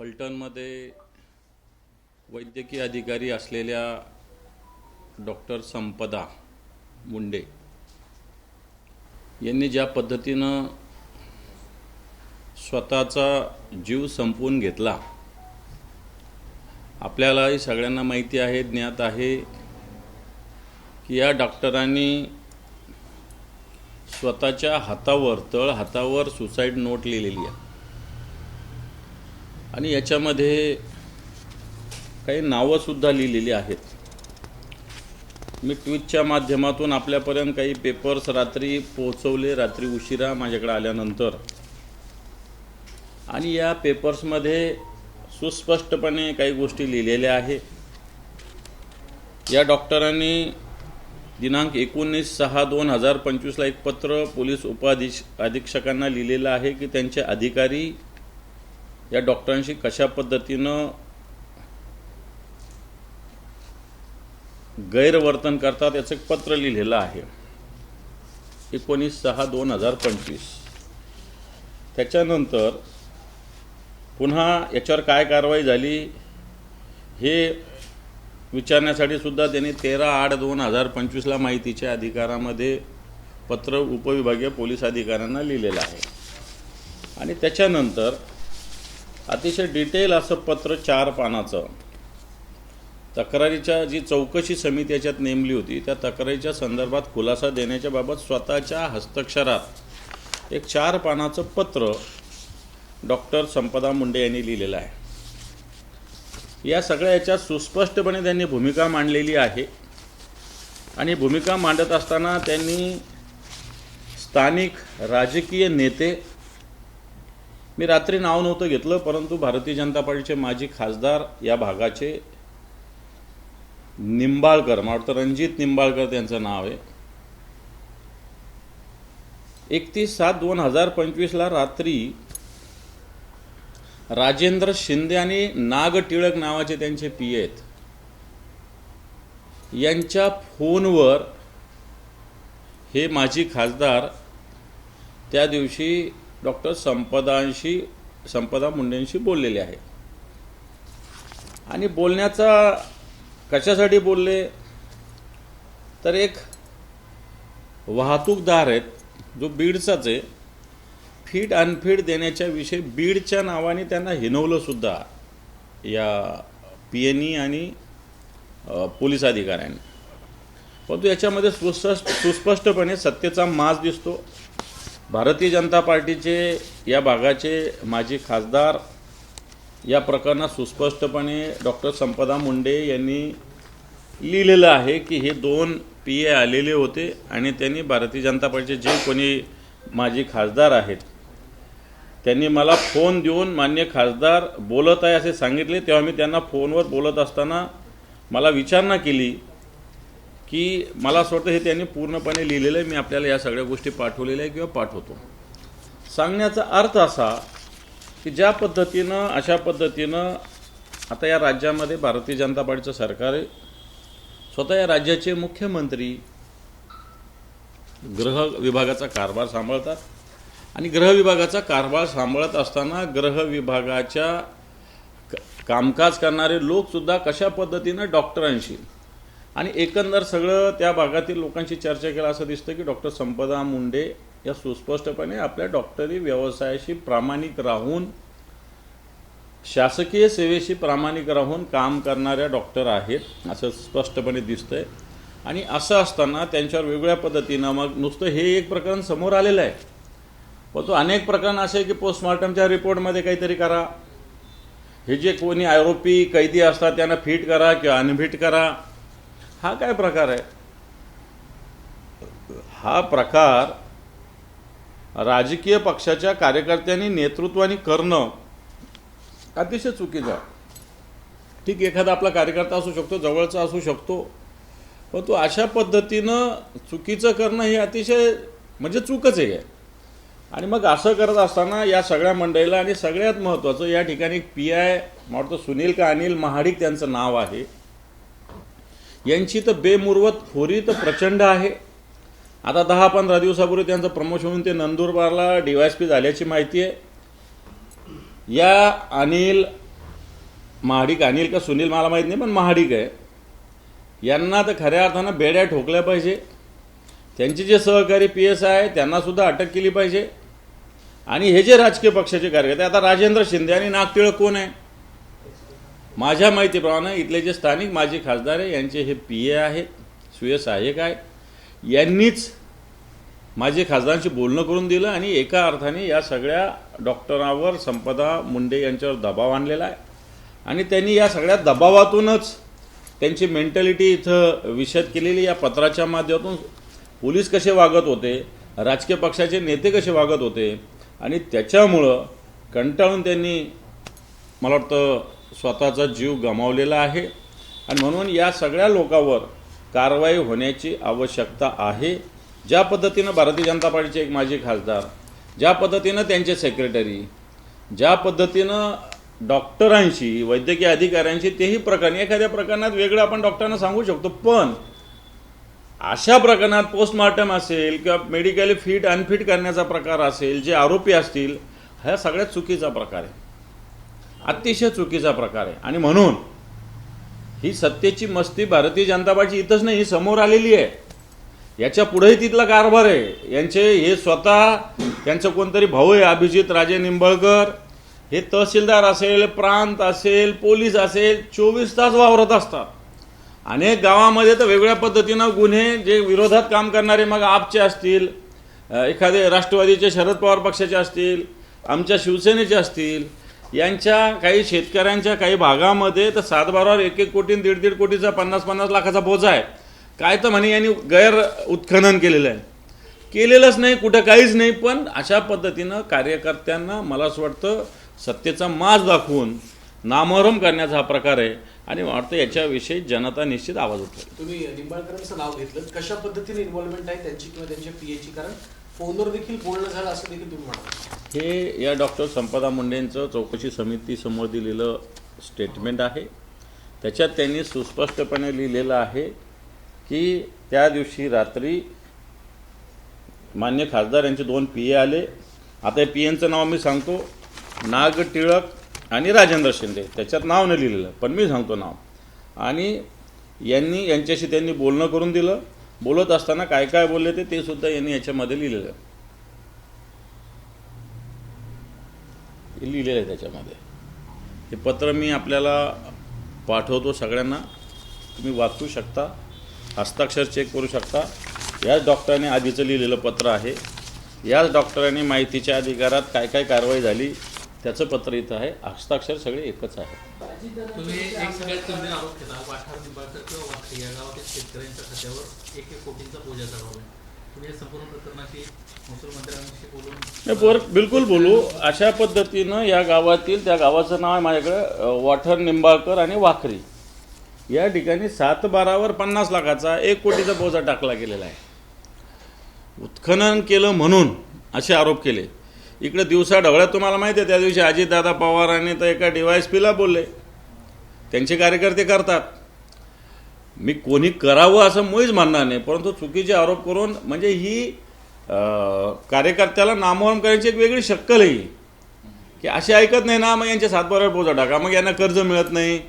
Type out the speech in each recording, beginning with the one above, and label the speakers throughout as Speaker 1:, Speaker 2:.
Speaker 1: फलटणमध्ये वैद्यकीय अधिकारी असलेल्या डॉक्टर संपदा मुंडे यांनी ज्या पद्धतीनं स्वतःचा जीव संपवून घेतला, आपल्यालाही सगळ्यांना माहिती आहे, ज्ञात आहे की या डॉक्टरांनी स्वतःच्या हातावर, तळ हातावर सुसाईड नोट लिहिलेली आहे आणि याच्यामध्ये काही नावंसुद्धा लिहिलेली आहेत. मी ट्विटच्या माध्यमातून आपल्यापर्यंत काही पेपर्स रात्री पोहोचवले, रात्री उशिरा माझ्याकडे आल्यानंतर, आणि या पेपर्समध्ये सुस्पष्टपणे काही गोष्टी लिहिलेल्या आहे. या डॉक्टरांनी दिनांक 19/6/2025 एक पत्र पोलीस अधीक्षकांना लिहिलेलं आहे की त्यांचे अधिकारी या डॉक्टरांशी कशा पद्धतीनं गैरवर्तन करतात याचं एक पत्र लिहिलेलं आहे 19/6/2025. त्याच्यानंतर पुन्हा याच्यावर काय कारवाई झाली हे विचारण्यासाठी सुद्धा त्यांनी 13/8/2025 माहितीच्या अधिकारामध्ये पत्र उपविभागीय पोलीस अधिकाऱ्यांना लिहिलेलं आहे. आणि त्याच्यानंतर अतिशय डिटेल असं पत्र 4 पानाचं तक्रारीच्या जी चौकशी समिती याच्यात नेमली होती त्या तक्रारीच्या संदर्भात खुलासा देण्याच्या बाबत स्वतःच्या हस्ताक्षरात एक 4 पानाचं पत्र डॉक्टर संपदा मुंडे यांनी लिहिलेलं आहे. या सगळ्या याच्यात सुस्पष्टपणे त्यांनी भूमिका मांडलेली आहे आणि भूमिका मांडत असताना त्यांनी स्थानिक राजकीय नेते, मी रात्री नाव नव्हतं घेतलं, परंतु भारतीय जनता पार्टीचे माजी खासदार या भागाचे निंबाळकर, मला वाटतं रणजित निंबाळकर त्यांचं नाव आहे, 31/7/2025 रात्री राजेंद्र शिंदे आणि नाग टिळक नावाचे त्यांचे पी आहेत, यांच्या फोनवर हे माजी खासदार त्या दिवशी डॉक्टर संपदा मुंडेंशी बोललेले आहे. आणि बोलण्याचा कशासाठी बोलले तर एक वाहतूकदार आहेत जो बीडचाच आहे, फीड अनफीड देण्याच्या विषयी बीडच्या नावाने त्यांना हिनवलं सुद्धा या PNE आणि पोलीस अधिकाऱ्यांनी. परंतु याच्यामध्ये सुस्पष्टपणे सत्तेचा माज दिसतो. भारतीय जनता पार्टीचे या भागाचे माजी खासदार या प्रकरणात सुस्पष्टपणे डॉक्टर संपदा मुंडे यांनी लिहिलेलं आहे की हे 2 PA आलेले होते आणि त्यांनी भारतीय जनता पार्टीचे जे कोणी माजी खासदार आहेत त्यांनी मला फोन देऊन माननीय खासदार बोलत आहे असे सांगितले. तेव्हा मी त्यांना फोनवर बोलत असताना मला विचारणा केली की मला असं वाटतं हे त्यांनी पूर्णपणे लिहिलेलं आहे, मी आपल्याला या सगळ्या गोष्टी पाठवलेल्या आहे किंवा पाठवतो. सांगण्याचा अर्थ असा की ज्या पद्धतीनं अशा पद्धतीनं आता या राज्यामध्ये भारतीय जनता पार्टीचं सरकार आहे, स्वतः या राज्याचे मुख्यमंत्री गृह विभागाचा कारभार सांभाळतात आणि गृह विभागाचा कारभार सांभाळत असताना गृह विभागाच्या कामकाज करणारे लोकसुद्धा कशा पद्धतीनं डॉक्टरांशी आणि एकंदर सगळं त्या भागातील लोकांशी चर्चा केला असं दिसतं की डॉक्टर संपदा मुंडे या सुस्पष्टपणे आपल्या डॉक्टरी व्यवसायाशी प्रामाणिक राहून, शासकीय सेवेशी प्रामाणिक राहून काम करणाऱ्या डॉक्टर आहेत असं स्पष्टपणे दिसतंय. आणि असं असताना त्यांच्यावर वेगवेगळ्या पद्धतीनं मग नुसतं हे एक प्रकरण समोर आलेलं आहे, पण तो अनेक प्रकरण असे आहे की पोस्टमॉर्टमच्या रिपोर्टमध्ये काहीतरी करा, हे जे कोणी आरोपी कैदी असतात त्यांना फिट करा किंवा अनफिट करा. हा काय प्रकार आहे? हा प्रकार राजकीय पक्षाच्या कार्यकर्त्यांनी नेतृत्वाने करणं अतिशय चुकीचं आहे. ठीक, एखादा आपला कार्यकर्ता असू शकतो, जवळचा असू शकतो, पण तो अशा पद्धतीनं चुकीचं करणं हे अतिशय म्हणजे चूकच आहे. आणि मग असं करत असताना या सगळ्या मंडळीला, आणि सगळ्यात महत्त्वाचं या ठिकाणी PI मला वाटतं सुनील का अनिल महाडिक त्यांचं नाव आहे, यांची तर बेमुरवत खोरी तर प्रचंड आहे. आता 10-15 दिवसापूर्वी त्यांचं प्रमोशन होऊन ते नंदुरबारला DYSP झाल्याची माहिती आहे. या अनिल महाडिक अनिल का सुनील मला माहीत नाही, पण महाडिक आहे, यांना तर खऱ्या अर्थानं बेड्या ठोकल्या पाहिजे. त्यांचे जे सहकारी PS आहे त्यांनासुद्धा अटक केली पाहिजे. आणि हे जे राजकीय पक्षाचे कार्यकर्ते, आता राजेंद्र शिंदे आणि नागटिळक कोण आहे? माझ्या माहितीप्रमाणे इथले जे स्थानिक माजी खासदार आहे यांचे हे PA आहेत, सुय सहाय्यक आहे. यांनीच माजी खासदारांशी बोलणं करून दिलं आणि एका अर्थाने या सगळ्या डॉक्टरांवर संपदा मुंडे यांच्यावर दबाव आणलेला आहे. आणि त्यांनी या सगळ्या दबावातूनच त्यांची मेंटॅलिटी इथं विशद केलेली. या पत्राच्या माध्यमातून पोलीस कसे वागत होते, राजकीय पक्षाचे नेते कसे वागत होते, आणि त्याच्यामुळं कंटाळून त्यांनी मला वाटतं स्वतःचा जीव गमावलेला आहे. आणि म्हणून या सगळ्या लोकांवर कारवाई होण्याची आवश्यकता आहे. ज्या पद्धतीनं भारतीय जनता पार्टीचे एक माजी खासदार, ज्या पद्धतीनं त्यांचे सेक्रेटरी, ज्या पद्धतीनं डॉक्टरांशी, वैद्यकीय अधिकाऱ्यांशी, तेही प्रकरण एखाद्या प्रकरणात वेगळं आपण डॉक्टरांना सांगू शकतो, पण अशा प्रकरणात पोस्टमॉर्टम असेल किंवा मेडिकली फिट अनफिट करण्याचा प्रकार असेल, जे आरोपी असतील, हा सगळ्यात चुकीचा प्रकार आहे, अतिशय चुकीचा प्रकार आहे. आणि म्हणून ही सत्तेची मस्ती भारतीय जनता पार्टी इथंच नाही, ही समोर आलेली आहे. याच्या पुढेही तिथला कारभार आहे. यांचे हे स्वतः, त्यांचं कोणतरी भाऊ आहे अभिजित राजे निंबाळकर, हे तहसीलदार असेल, प्रांत असेल, पोलीस असेल, 24 तास वावरत असतात. अनेक गावामध्ये तर वेगळ्या पद्धतीनं गुन्हे, जे विरोधात काम करणारे, मग आपचे असतील, एखादे राष्ट्रवादीचे शरद पवार पक्षाचे असतील, आमच्या शिवसेनेचे असतील, यांच्या काही शेतकऱ्यांच्या काही भागामध्ये तर 7-12वर 1-1 कोटी 1.5 कोटीचा 50-50 लाखाचा बोजा आहे. काय तर म्हणे यांनी गैर उत्खनन केलेलं आहे, केलेलंच नाही, कुठं काहीच नाही. पण अशा पद्धतीनं कार्यकर्त्यांना मला असं वाटतं सत्तेचा माज दाखवून नामोहरम करण्याचा हा प्रकार आहे. आणि वाटतं याच्याविषयी जनता निश्चित आवाज उठवेल.
Speaker 2: तुम्ही निंबाळकरांचं नाव घेतलं, कशा पद्धतीने इन्व्हॉल्वमेंट आहे त्यांची किंवा त्यांच्या PAची? कारण फोनवर देखील बोलणं झालं असं देखील तुम्ही म्हणता.
Speaker 1: हे या डॉक्टर संपदा मुंडेंचं चौकशी समितीसमोर दिलेलं स्टेटमेंट आहे. त्याच्यात त्यांनी सुस्पष्टपणे लिहिलेलं आहे की त्या दिवशी रात्री मान्य खासदार यांचे 2 PA आले. आता या PAंचं नाव मी सांगतो, नागटिळक आणि राजेंद्र शिंदे. त्याच्यात नाव नाही लिहिलेलं, पण मी सांगतो नाव. आणि यांच्याशी त्यांनी बोलणं करून दिलं. बोलत असताना काय काय बोलले ते सुद्धा यांनी याच्यामध्ये लिहिलेलं आहे. त्याच्यामध्ये हे पत्र मी आपल्याला पाठवतो सगळ्यांना, तुम्ही वाचू शकता, हस्ताक्षर चेक करू शकता. याच डॉक्टरांनी आधीचं लिहिलेलं पत्र आहे. याच डॉक्टरांनी माहितीच्या अधिकारात काय काय कारवाई झाली त्याचं पत्र इथं आहे. हस्ताक्षर सगळे एकच आहे.
Speaker 3: तुम्ही एक सगळ्यात गंभीर आरोप केला, वाठार निंबाळकर किंवा वाखरी या गावातील शेतकऱ्यांच्या खात्यावर 1-1 कोटींचा बोजा चढवला. तुम्ही या संपूर्ण प्रकरणाची महसूल मंत्र्यांशी बोलून
Speaker 1: बिलकुल बोलू. अशा पद्धतीनं या गावातील, त्या गावाचं नाव आहे माझ्याकडे, वाठार निंबाळकर आणि वाखरी, या ठिकाणी 7-12वर 50 लाखाचा 1 कोटीचा बोजा टाकला गेलेला आहे. उत्खनन केलं म्हणून असे आरोप केले. इकडे दिवसा ढवळ्यात तुम्हाला माहिती आहे, त्या दिवशी अजितदादा पवारांनी तर एका DYSPला बोलले. त्यांचे कार्यकर्ते करतात. मी कोणी करावं असं मुळीच म्हणणार नाही, परंतु चुकीचे आरोप करून म्हणजे ही कार्यकर्त्याला नामोहरम करायची एक वेगळी शक्कल आहे की असे ऐकत नाही ना, मग यांच्या 7-12वर बोजा टाका, मग यांना कर्ज मिळत नाही,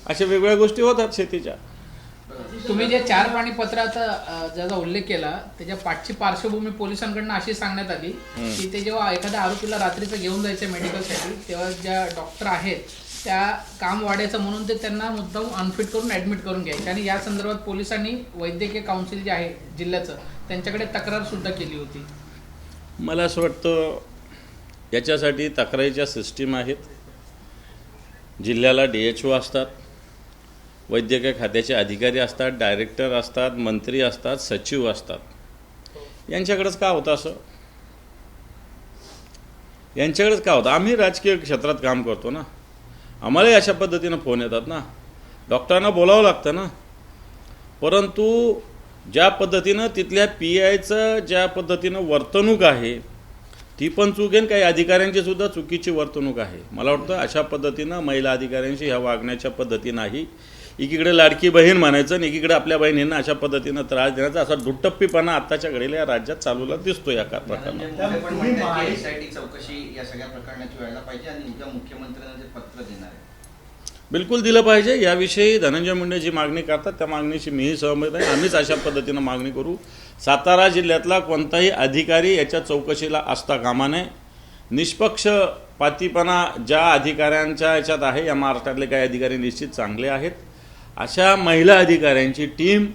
Speaker 1: अशा वेगवेगळ्या गोष्टी होतात शेतीच्या.
Speaker 4: तुम्ही जे 4 पाणी पत्राचा ज्याचा उल्लेख केला त्याच्या पाठची पार्श्वभूमी पोलिसांकडून अशी सांगण्यात आली की ते जेव्हा एखाद्या आरोपीला रात्रीचं घेऊन जायचं मेडिकलसाठी, तेव्हा ज्या डॉक्टर आहेत त्या काम वाढायचं म्हणून ते त्यांना मुद्दाम अनफिट करून ॲडमिट करून घ्यायचे. आणि या संदर्भात पोलिसांनी वैद्यकीय काउन्सिल जे आहे जिल्ह्याचं, त्यांच्याकडे तक्रार सुद्धा केली होती.
Speaker 1: मला असं वाटतं याच्यासाठी तक्रारीच्या सिस्टीम आहेत. जिल्ह्याला DHO असतात, वैद्यकीय खात्याचे अधिकारी असतात, डायरेक्टर असतात, मंत्री असतात, सचिव असतात. यांच्याकडेच का होतं असं? यांच्याकडेच का होतं? आम्ही राजकीय क्षेत्रात काम करतो ना, आम्हालाही अशा पद्धतीनं फोन येतात ना, डॉक्टरांना बोलावं लागतं ना. परंतु ज्या पद्धतीनं तिथल्या PIचं ज्या पद्धतीनं वर्तणूक आहे ती पण चूक आहे, काही अधिकाऱ्यांची सुद्धा चुकीची वर्तणूक आहे. मला वाटतं अशा पद्धतीनं महिला अधिकाऱ्यांशी ह्या वागण्याच्या पद्धती नाही. एकीकडे लाडकी बहीण म्हणायचं आणि एकीकडे आपल्या बहिणींना अशा पद्धतीनं त्रास देण्याचा असा दुट्टप्पीपणा आत्ताच्या घडीला या राज्यात चालूला दिसतो. या प्रकरणात
Speaker 5: SIT चौकशी या सगळ्या प्रकरणाची व्हायला पाहिजे आणि उद्या मुख्यमंत्र्यांना जे पत्र देणार आहे
Speaker 1: बिलकुल दिलं पाहिजे. याविषयी धनंजय मुंडे जी मागणी करतात त्या मागणीशी मीही सहमत आहे. आम्हीच अशा पद्धतीनं मागणी करू. सातारा जिल्ह्यातला कोणताही अधिकारी याच्या चौकशीला असता कामा नये. निष्पक्षपातीपणा ज्या अधिकाऱ्यांच्या याच्यात आहे, या महाराष्ट्रातले काही अधिकारी निश्चित चांगले आहेत. अशा महिला अधिकाऱ्यांची टीम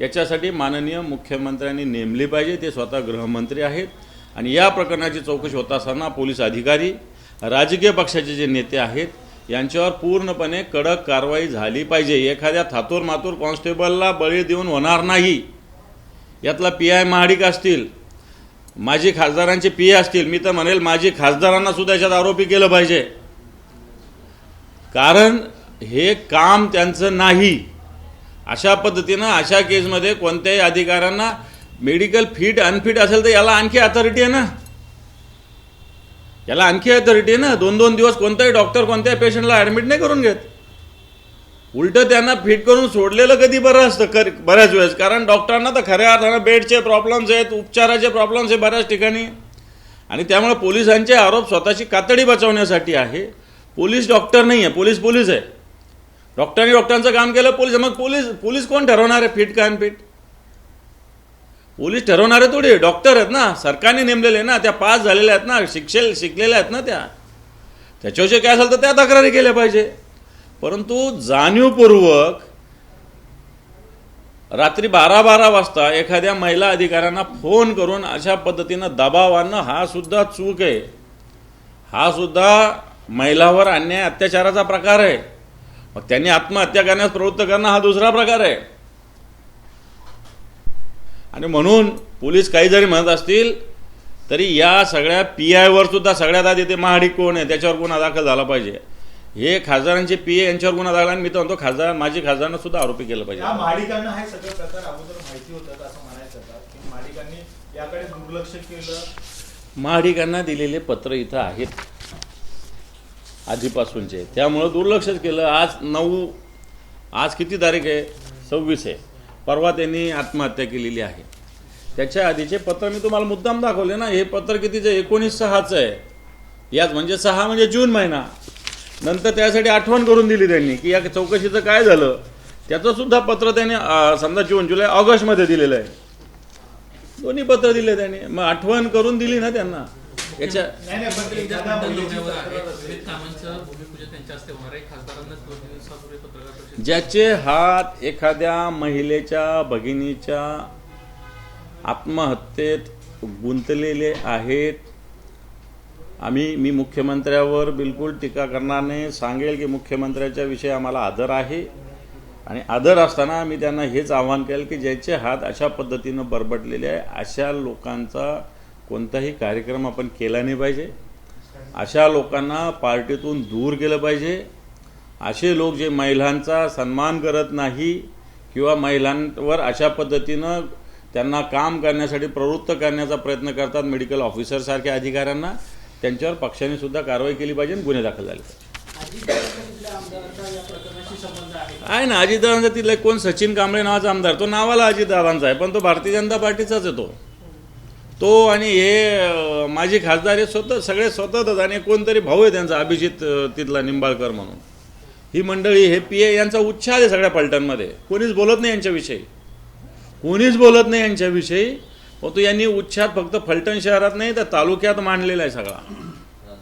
Speaker 1: याच्यासाठी माननीय मुख्यमंत्र्यांनी नेमली पाहिजे. ते स्वतः गृहमंत्री आहेत आणि या प्रकरणाची चौकशी होत असताना पोलीस अधिकारी, राजकीय पक्षाचे जे नेते आहेत यांच्यावर पूर्णपणे कडक कारवाई झाली पाहिजे. एखाद्या थातूर मातूर कॉन्स्टेबलला बळी देऊन होणार नाही. यातला PI महाडिक असतील, माजी खासदारांचे PA असतील, मी तर म्हणेल माजी खासदारांना सुद्धा याच्यात आरोपी केलं पाहिजे. कारण हे काम त्यांचं नाही. अशा पद्धतीनं अशा केसमध्ये कोणत्याही अधिकाऱ्यांना मेडिकल फिट अनफिट असेल तर याला आणखी अथॉरिटी आहे ना, याला आणखी अथॉरिटी आहे ना. 2-2 दिवस कोणताही डॉक्टर कोणत्याही पेशंटला ॲडमिट नाही करून घेत. उलटं त्यांना फिट करून सोडलेलं कधी बरं असतं बऱ्याच वेळेस. कारण डॉक्टरांना तर खऱ्या अर्थानं बेडचे प्रॉब्लेम्स आहेत, उपचाराचे प्रॉब्लेम्स आहेत बऱ्याच ठिकाणी. आणि त्यामुळे पोलिसांचे आरोप स्वतःची कातडी बचावण्यासाठी आहे. पोलीस डॉक्टर नाही आहे, पोलीस आहे. डॉक्टरांनी डॉक्टरांचं काम केलं, मग पोलीस कोण ठरवणार आहे फिट का अनफिट? पोलीस ठरवणारे थोडी, डॉक्टर आहेत ना, सरकारने नेमलेले ना, त्या पास झालेल्या आहेत ना, शिकलेल्या आहेत ना त्याच्याविषयी काय असेल तर त्या तक्रारी केल्या पाहिजे. परंतु जाणीवपूर्वक रात्री 12-12 वाजता एखाद्या महिला अधिकाऱ्यांना फोन करून अशा पद्धतीनं दबाव आणणं हा सुद्धा चूक आहे. हा सुद्धा महिलावर अन्याय अत्याचाराचा प्रकार आहे. मग त्यांनी आत्महत्या करण्यास प्रवृत्त करणं हा दुसरा प्रकार आहे. आणि म्हणून पोलीस काही जरी म्हणत असतील तरी या सगळ्या PIवर सुद्धा सगळ्यात आधी ते महाडिक कोण आहे त्याच्यावर गुन्हा दाखल झाला पाहिजे. हे खासदारांचे PA यांच्यावर गुन्हा दाखल, आणि मी तर म्हणतो माजी खासदारांना सुद्धा आरोपी केलं पाहिजे.
Speaker 5: या महाडिकांना हे सगळं प्रकार अगोदर माहिती होतं असं म्हणायचं का, की महाडिकांनी याकडे दुर्लक्ष केलं?
Speaker 1: महाडिकांना दिलेले पत्र इथं आहेत आधीपासूनचे, त्यामुळं दुर्लक्षच केलं. आज किती तारीख आहे? 26 आहे. परवा त्यांनी आत्महत्या केलेली आहे. त्याच्या आधीचे पत्र मी तुम्हाला मुद्दाम दाखवले ना. हे पत्र कितीचं? 19/6चं आहे. याच म्हणजे 6 म्हणजे जून महिना. नंतर त्यासाठी आठवण करून दिली त्यांनी की या चौकशीचं काय झालं. त्याचं सुद्धा पत्र त्यांनी समजा जून, जुलै, ऑगस्टमध्ये दिलेलं आहे. दोन्ही पत्र दिले त्यांनी. मग आठवण करून दिली ना त्यांना. याच्या ज्याचे हात एखाद्या महिलेच्या भगिनीच्या आत्महत्येत गुंतलेले आहेत, मी मुख्यमंत्र्यावर बिलकुल टीका करणार नाही. सांगेल की मुख्यमंत्र्याच्या विषयी आम्हाला आदर आहे. आणि आदर असताना मी त्यांना हेच आवाहन केलं की ज्याचे हात अशा पद्धतीनं बरबटलेले आहे अशा लोकांचा कोणताही कार्यक्रम आपण केला नाही पाहिजे. अशा लोकांना पार्टीतून दूर केलं पाहिजे. असे लोक जे महिलांचा सन्मान करत नाही किंवा महिलांवर अशा पद्धतीनं त्यांना काम करण्यासाठी प्रवृत्त करण्याचा प्रयत्न करतात, मेडिकल ऑफिसरसारख्या अधिकाऱ्यांना, त्यांच्यावर पक्षाने सुद्धा कारवाई केली पाहिजे आणि गुन्हे दाखल झाले आहे ना. अजितदादांचा तिथला कोण सचिन कांबळे नावाचा आमदार, तो नावाला अजितदादांचा आहे पण तो भारतीय जनता पार्टीचाच आहे. तो आणि हे माजी खासदार हे सगळे स्वतःच, आणि कोणतरी भाऊ आहे त्यांचा अभिजित तिथला निंबाळकर म्हणून. ही मंडळी, हे PA यांचा उच्छाद आहे सगळ्या पलटणमध्ये. कोणीच बोलत नाही यांच्याविषयी, परंतु यांनी उच्छाद फक्त फलटण शहरात नाही तर तालुक्यात मांडलेला आहे सगळा.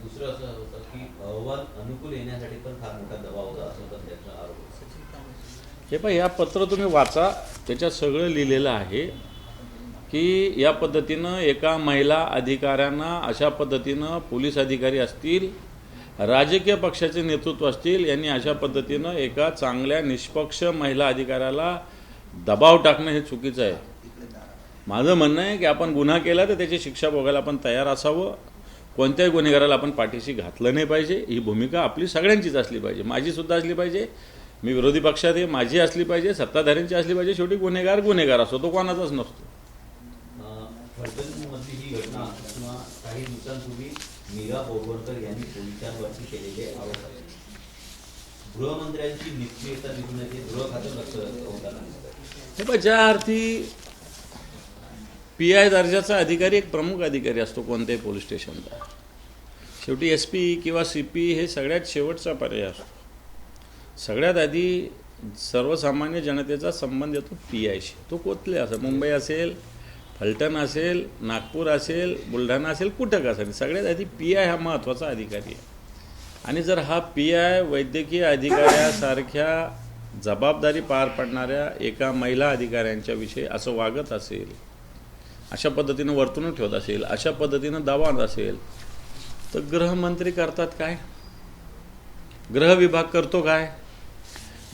Speaker 6: दुसरं असं होतं की अहवाल अनुकूल येण्यासाठी पण फार मोठा दबाव होता असं होता त्याचा आरोप.
Speaker 1: हे पाहिजे, या पत्र तुम्ही वाचा, त्याच्यात सगळं लिहिलेलं आहे की या पद्धतीनं एका महिला अधिकाऱ्यांना अशा पद्धतीनं पोलीस अधिकारी असतील, राजकीय पक्षाचे नेतृत्व असतील, यांनी अशा पद्धतीनं एका चांगल्या निष्पक्ष महिला अधिकाऱ्याला दबाव टाकणं हे चुकीचं आहे. माझं म्हणणं आहे की आपण गुन्हा केला तर त्याची शिक्षा भोगायला आपण तयार असावं. कोणत्याही गुन्हेगाराला आपण पाठीशी घातलं नाही पाहिजे. ही भूमिका आपली सगळ्यांचीच असली पाहिजे, माझीसुद्धा असली पाहिजे. मी विरोधी पक्षात आहे, माझी असली पाहिजे, सत्ताधाऱ्यांची असली पाहिजे. शेवटी गुन्हेगार असतो, तो कोणाचाच नसतो.
Speaker 6: फलटणमधली ही घटना किंवा काही दिवसांपूर्वी मीरा बोरवणकर यांनी पोलिसांवरती केलेले आरोप आहेत. गृहमंत्र्यांची निष्क्रियता दिसून येते, गृह खातं लक्ष होताना.
Speaker 1: हे पण ज्या अर्थी PI दर्जाचा अधिकारी एक प्रमुख अधिकारी असतो कोणत्याही पोलीस स्टेशनचा. शेवटी SP किंवा CP हे सगळ्यात शेवटचा पर्याय असतो. सगळ्यात आधी सर्वसामान्य जनतेचा संबंध येतो PIशी. तो कोथले असेल, मुंबई असेल, फलटण असेल, नागपूर असेल, बुलढाणा असेल, कुठं का असेल, सगळ्यात आधी PI हा महत्त्वाचा अधिकारी आहे. आणि जर हा PI वैद्यकीय अधिकाऱ्यासारख्या जबाबदारी पार पाडणाऱ्या एका महिला अधिकाऱ्यांच्या विषयी असं वागत असेल, अशा पद्धतीनं वर्तणूक ठेवत असेल, अशा पद्धतीनं दबाव असेल, तर गृहमंत्री करतात काय? गृह विभाग करतो काय?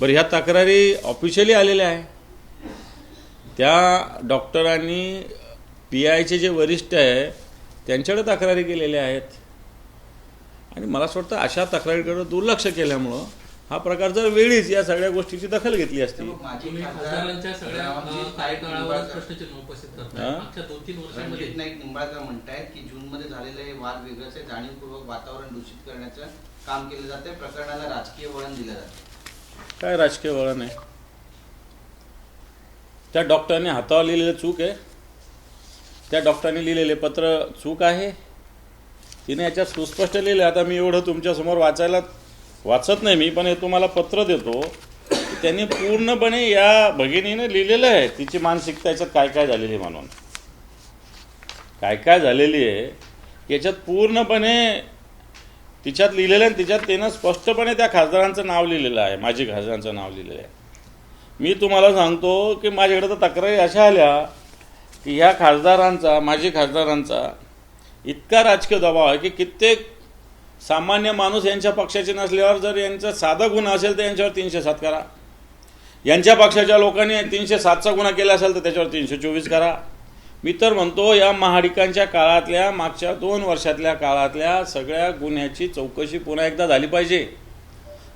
Speaker 1: बरं, ह्या तक्रारी ऑफिशियली आलेल्या आहे. त्या डॉक्टरांनी PIचे जे वरिष्ठ आहे त्यांच्याकडे तक्रारी केलेल्या आहेत. आणि मला असं वाटतं अशा तक्रारीकडे दुर्लक्ष केल्यामुळं हा प्रकार जर वेळीच या सगळ्या गोष्टीची दखल घेतली असती.
Speaker 3: तुम्ही खासदारांच्या सगळ्या कार्यकाळावरच प्रश्नचिन्ह उपस्थित करताय. मागच्या 2-3 वर्षांमध्ये
Speaker 7: रणजित नाईक निंबाळकर म्हणतायत की जूनमध्ये झालेलं हे वाद वेगळंच आहे, जाणीवपूर्वक वातावरण दूषित करण्याचं काम केलं जाते, प्रकरणाला राजकीय वळण दिलं जातं.
Speaker 1: काय राजकीय वळण आहे? त्या डॉक्टरने हातावर लिहिलेलं चूक आहे? त्या डॉक्टरने लिहिलेले पत्र चूक आहे? तिने याच्यात सुस्पष्ट लिहिलं. आता मी एवढं तुमच्यासमोर वाचत नाही मी, पण हे तुम्हाला पत्र देतो. त्यांनी पूर्णपणे या भगिनीने लिहिलेलं आहे तिची मानसिकता याच्यात काय काय झालेली आहे म्हणून. काय काय झालेली आहे याच्यात पूर्णपणे तिच्यात लिहिलेलं आहे. तिच्यात त्यानं स्पष्टपणे त्या खासदारांचं नाव लिहिलेलं आहे, माजी खासदारांचं नाव लिहिलेलं आहे. मी तुम्हाला सांगतो की माझ्याकडे तर तक्रारी अशा आल्या की ह्या खासदारांचा, माजी खासदारांचा इतका राजकीय दबाव आहे की कित्येक सामान्य माणूस यांच्या पक्षाचे नसल्यावर जर यांचा साधा गुन्हा असेल तर यांच्यावर 307 करा. यांच्या पक्षाच्या लोकांनी 307चा गुन्हा केला असेल तर त्याच्यावर 324 करा. मी तर म्हणतो या महाडिकांच्या काळातल्या मागच्या 2 वर्षातल्या काळातल्या सगळ्या गुन्ह्याची चौकशी पुन्हा एकदा झाली पाहिजे.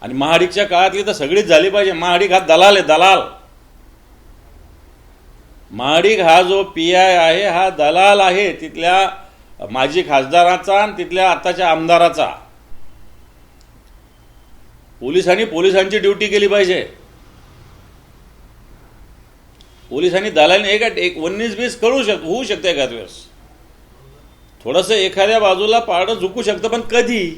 Speaker 1: आणि महाडिकच्या काळातली तर सगळीच झाली पाहिजे. महाडिक हा दलाल आहे, दलाल. महाडिक हा जो PI आहे हा दलाल आहे तिथल्या माजी खासदाराचा आणि तिथल्या आताच्या आमदाराचा. पोलिसांची ड्युटी केली पाहिजे. पोलिसांनी दलालीने एक 19-20 होऊ शकते एखाद वेळेस. थोडंसं एखाद्या बाजूला पारडं झुकू शकतं, पण कधी